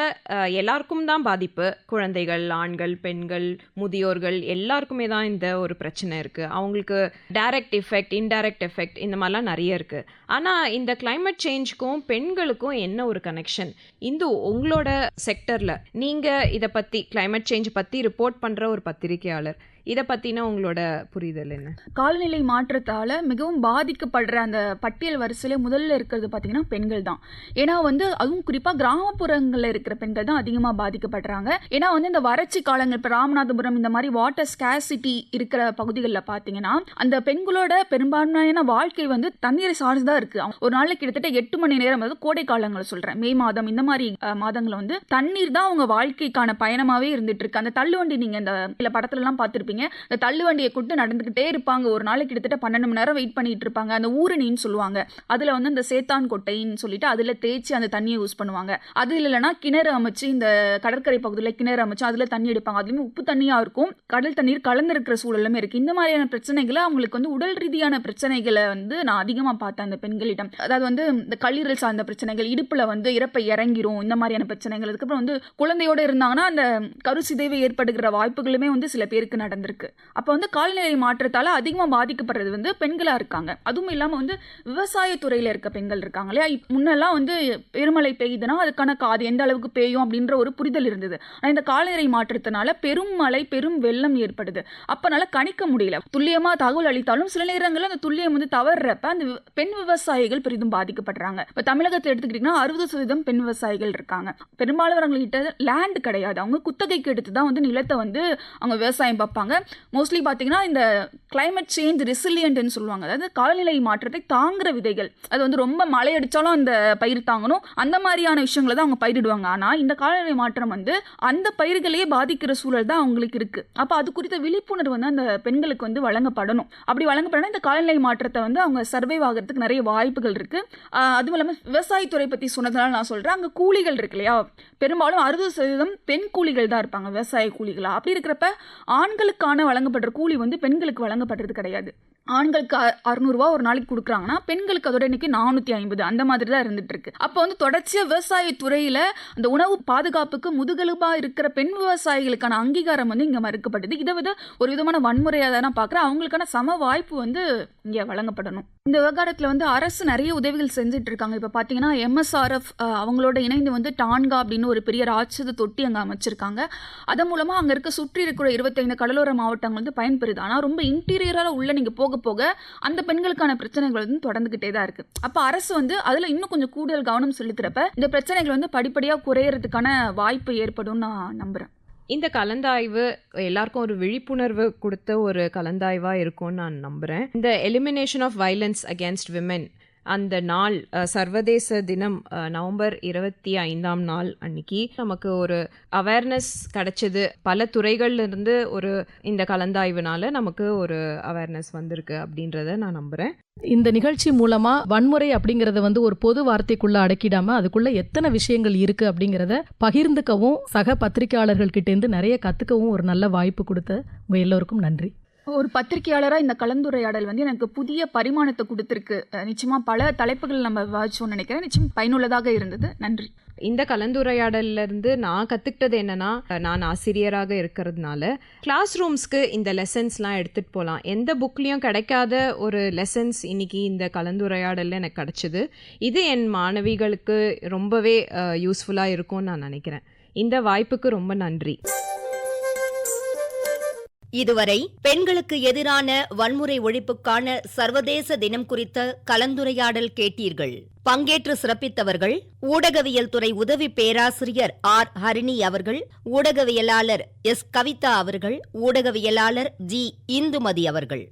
எல்லாருக்கும் தான் பாதிப்பு. குழந்தைகள், ஆண்கள், பெண்கள், முதியோர்கள் எல்லாருக்குமே தான் இந்த ஒரு பிரச்சனை இருக்குது. அவங்களுக்கு டைரக்ட் எஃபெக்ட், இன்டைரக்ட் எஃபெக்ட் இந்த மாதிரிலாம் நிறைய இருக்குது. ஆனால் இந்த climate சேஞ்சுக்கும் பெண்களுக்கும் என்ன ஒரு கனெக்ஷன்? இந்த உங்களோட செக்டரில் நீங்கள் இதை பற்றி climate சேஞ்ச் பற்றி ரிப்போர்ட் பண்ணுற ஒரு பத்திரிகையாளர், இதை பற்றின உங்களோட புரிதல் என்ன? காலநிலை மாற்றத்தால் மிகவும் பாதிக்கப்படுற அந்த பட்டியல் வரிசையில முதல்ல இருக்கிறது பார்த்தீங்கன்னா பெண்கள் தான். ஏன்னா வந்து அதுவும் குறிப்பாக கிராமப்புறங்களில் இருக்கிற பெண்கள் தான் அதிகமாக பாதிக்கப்படுறாங்க. ஏன்னா வந்து இந்த வறட்சி காலங்கள், இப்போ ராமநாதபுரம் இந்த மாதிரி வாட்டர் ஸ்கேசிட்டி இருக்கிற பகுதிகளில் பார்த்தீங்கன்னா அந்த பெண்களோட பெரும்பான்மையான வாழ்க்கை வந்து தண்ணீரை சார்ந்து தான் இருக்குது. ஒரு நாளைக்கு கிட்டத்தட்ட 8 மணி நேரம், அதாவது கோடை காலங்களை சொல்கிறேன், மே மாதம் இந்த மாதிரி மாதங்களை வந்து தண்ணீர் தான் அவங்க வாழ்க்கைக்கான பயணமாகவே இருந்துட்டு இருக்கு. அந்த தள்ளுவண்டி நீங்கள் இந்த படத்துலலாம் பார்த்துருப்பீங்க. இந்த தள்ளுவண்டியை கூட்டு நடந்துக்கிட்டே இருப்பாங்க. ஒரு நாளைக்கு கிட்டத்தட்ட 12 மணி நேரம் வெயிட் பண்ணிட்டு இருப்பாங்க. அந்த ஊரணின்னு சொல்லுவாங்க. அதில் வந்து இந்த சேத்தான் கொட்டைன்னு சொல்லிட்டு அதில் தேய்ச்சி அந்த தண்ணியை யூஸ் பண்ணுவாங்க. அது இல்லைன்னா கிணறு அமைச்சு, இந்த கடற்கரை பகுதியில் கிணறு அமைச்சு அதில் தண்ணி எடுப்பாங்க. அதுலேயுமே உப்பு தண்ணியாக இருக்கும், கடல் தண்ணீர் கலந்துருக்கிற சூழலுமே இருக்குது. இந்த மாதிரியான பிரச்சனைகளை, அவங்களுக்கு வந்து உடல் ரீதியான பிரச்சனைகளை வந்து நான் அதிகமாக பார்த்தேன் அந்த பெண்களிடம். அதாவது வந்து இந்த கல்லீரல் சார்ந்த பிரச்சனைகள், இடுப்பில் வந்து இறப்பை இறங்கிரும், இந்த மாதிரியான பிரச்சனைகள். அதுக்கப்புறம் வந்து குழந்தையோடு இருந்தாங்கன்னா அந்த கருசிதைவு ஏற்படுகிற வாய்ப்புகளுமே வந்து சில பேருக்கு நடந்திருக்கு. அப்போ வந்து காலநிலை மாற்றத்தால் அதிகமாக பாதிக்கப்படுறது வந்து பெண்களாக இருக்காங்க. அதுவும் இல்லாமல் வந்து விவசாயத்துறையில் இருக்க பெண்கள் இருக்காங்க இல்லையா? முன்னெல்லாம் வந்து பெருமழை பெய்யுதுன்னா அதுக்கான அது எந்த அளவுக்கு பெய்யும் அப்படின்ற ஒரு புரிதல் இருந்தது. ஆனால் இந்த காலநிலை மாற்றத்தினால பெரும் மழை, பெரும் வெள்ளம் ஏற்படுது. அப்போனால கணிக்க முடியல. துல்லியமாக தகவல் அளித்தாலும் சில நேரங்களில் அந்த துல்லியம் வந்து தவறுறப்ப அந்த பெண் விவசாயிகள் பெரிதும் பாதிக்கப்படுறாங்க. இப்போ தமிழகத்தை எடுத்துக்கிட்டிங்கன்னா 60% பெண் விவசாயிகள் இருக்காங்க. பெரும்பாலானவர்கள்கிட்ட லேண்ட் கிடையாது. அவங்க குத்தகைக்கு எடுத்து தான் வந்து நிலத்தை வந்து அவங்க விவசாயம் பார்ப்பாங்க. மோஸ்ட்லி பார்த்தீங்கன்னா இந்த கிளைமேட் சேஞ்ச் ரெசிலியன்ட்னு சொல்லுவாங்க. அதாவது காலநிலை மாற்றத்தை தாங்குற விதைகள். அது வந்து ரொம்ப மழை அடித்தாலும் அந்த பயிர் தாங்கணும், அந்த மாதிரியான விஷயங்களை தான் அவங்க பயிரிடுவாங்க. ஆனால் இந்த காலநிலை மாற்றம் வந்து அந்த பயிர்களையே பாதிக்கிற சூழல் தான் அவங்களுக்கு இருக்குது. அப்போ அது குறித்த விழிப்புணர்வு வந்து அந்த பெண்களுக்கு வந்து வழங்கப்படணும். அப்படி வழங்கப்படணும் இந்த காலநிலை மாற்றத்தை வந்து அவங்க சர்வைவ் ஆகிறதுக்கு நிறைய வாய்ப்புகள் இருக்குது. அதுவும் இல்லாமல் விவசாயத்துறை பற்றி சொன்னதுனால நான் சொல்கிறேன், அங்கே கூலிகள் இருக்கு இல்லையா? பெரும்பாலும் 60% பெண் கூலிகள் தான் இருப்பாங்க, விவசாய கூலிகளாக. அப்படி இருக்கிறப்ப ஆண்களுக்கான வழங்கப்படுற கூலி வந்து பெண்களுக்கு வழங்கப்படுறது கிடையாது. ஆண்களுக்கு 600 ரூபா ஒரு நாளைக்கு கொடுக்குறாங்கன்னா பெண்களுக்கு அதோட இன்னைக்கு 450 அந்த மாதிரி தான் இருந்துட்டு இருக்கு. அப்போ வந்து தொடர்ச்சியா விவசாய துறையில அந்த உணவு பாதுகாப்புக்கு முதுகெலும்பா இருக்கிற பெண் விவசாயிகளுக்கான அங்கீகாரம் வந்து இங்க மறுக்கப்படுது. இதை விட ஒரு விதமான வன்முறையாக தான் நான் பார்க்குறேன். அவங்களுக்கான சம வாய்ப்பு வந்து இங்கே வழங்கப்படணும். இந்த விவகாரத்தில் வந்து அரசு நிறைய உதவிகள் செஞ்சுட்டு இருக்காங்க. இப்போ பார்த்தீங்கன்னா MSRF அவங்களோட இணைந்து வந்து டான்கா அப்படின்னு ஒரு பெரிய ராட்சத தொட்டி அங்கே அமைச்சிருக்காங்க. அதன் மூலமா அங்கே இருக்க சுற்றி இருக்கிற 25 கடலோர மாவட்டங்கள் வந்து பயன்பெறுது. ஆனால் ரொம்ப இன்டீரியராக உள்ள நீங்கள் போக போக அந்த பெண்களுக்கான பிரச்சனைகள் வந்து தொடர்ந்துகிட்டே தான் இருக்கு. அப்ப அரசு வந்து அதுல இன்னும் கொஞ்சம் கூடுதல் கவனம் செலுத்துறப்ப இந்த பிரச்சனைகள் வந்து படிப்படியா குறையறதுக்கான வாய்ப்பு ஏற்படும் நான் நம்புறேன். இந்த கலந்தாய்வு எல்லாருக்கும் ஒரு விழிப்புணர்வு கொடுத்த ஒரு கலந்தாய்வா இருக்கும்னு நான் நம்புறேன். இந்த elimination of violence against women அந்த நாள் சர்வதேச தினம் நவம்பர் 25ஆம் நாள் அன்னைக்கு நமக்கு ஒரு அவேர்னஸ் கிடைச்சது. பல துறைகள்ல இருந்து ஒரு இந்த கலந்தாய்வுனால நமக்கு ஒரு அவேர்னஸ் வந்திருக்கு அப்படின்றத நான் நம்புறேன். இந்த நிகழ்ச்சி மூலமா வன்முறை அப்படிங்கறத வந்து ஒரு பொது வார்த்தைக்குள்ள அடக்கிடாம அதுக்குள்ள எத்தனை விஷயங்கள் இருக்கு அப்படிங்கறத பகிர்ந்துக்கவும் சக பத்திரிகையாளர்கள் கிட்ட இருந்து நிறைய கத்துக்கவும் ஒரு நல்ல வாய்ப்பு கொடுத்த உங்க எல்லோருக்கும் நன்றி. ஒரு பத்திரிகையாளராக இந்த கலந்துரையாடல் வந்து எனக்கு புதிய பரிமாணத்தை கொடுத்துருக்கு. நிச்சயமா பல தலைப்புகள் நம்ம விவாதிச்சோம்னு நினைக்கிறேன். நிச்சயம் பயனுள்ளதாக இருந்தது. நன்றி. இந்த கலந்துரையாடல்ல இருந்து நான் கற்றுக்கிட்டது என்னன்னா, நான் ஆசிரியராக இருக்கிறதுனால கிளாஸ் ரூம்ஸ்க்கு இந்த லெசன்ஸ்லாம் எடுத்துகிட்டு போகலாம். எந்த புக்லேயும் கிடைக்காத ஒரு லெசன்ஸ் இன்னைக்கு இந்த கலந்துரையாடலில் எனக்கு கிடச்சிது. இது என் மாணவிகளுக்கு ரொம்பவே யூஸ்ஃபுல்லாக இருக்கும்னு நான் நினைக்கிறேன். இந்த வாய்ப்புக்கு ரொம்ப நன்றி. இதுவரை பெண்களுக்கு எதிரான வன்முறை ஒழிப்புக்கான சர்வதேச தினம் குறித்த கலந்துரையாடல் கேட்டீர்கள். பங்கேற்று சிறப்பித்தவர்கள் ஊடகவியல் துறை உதவி பேராசிரியர் ஆர் ஹரிணி அவர்கள், ஊடகவியலாளர் எஸ் கவிதா அவர்கள், ஊடகவியலாளர் ஜி இந்துமதி அவர்கள்.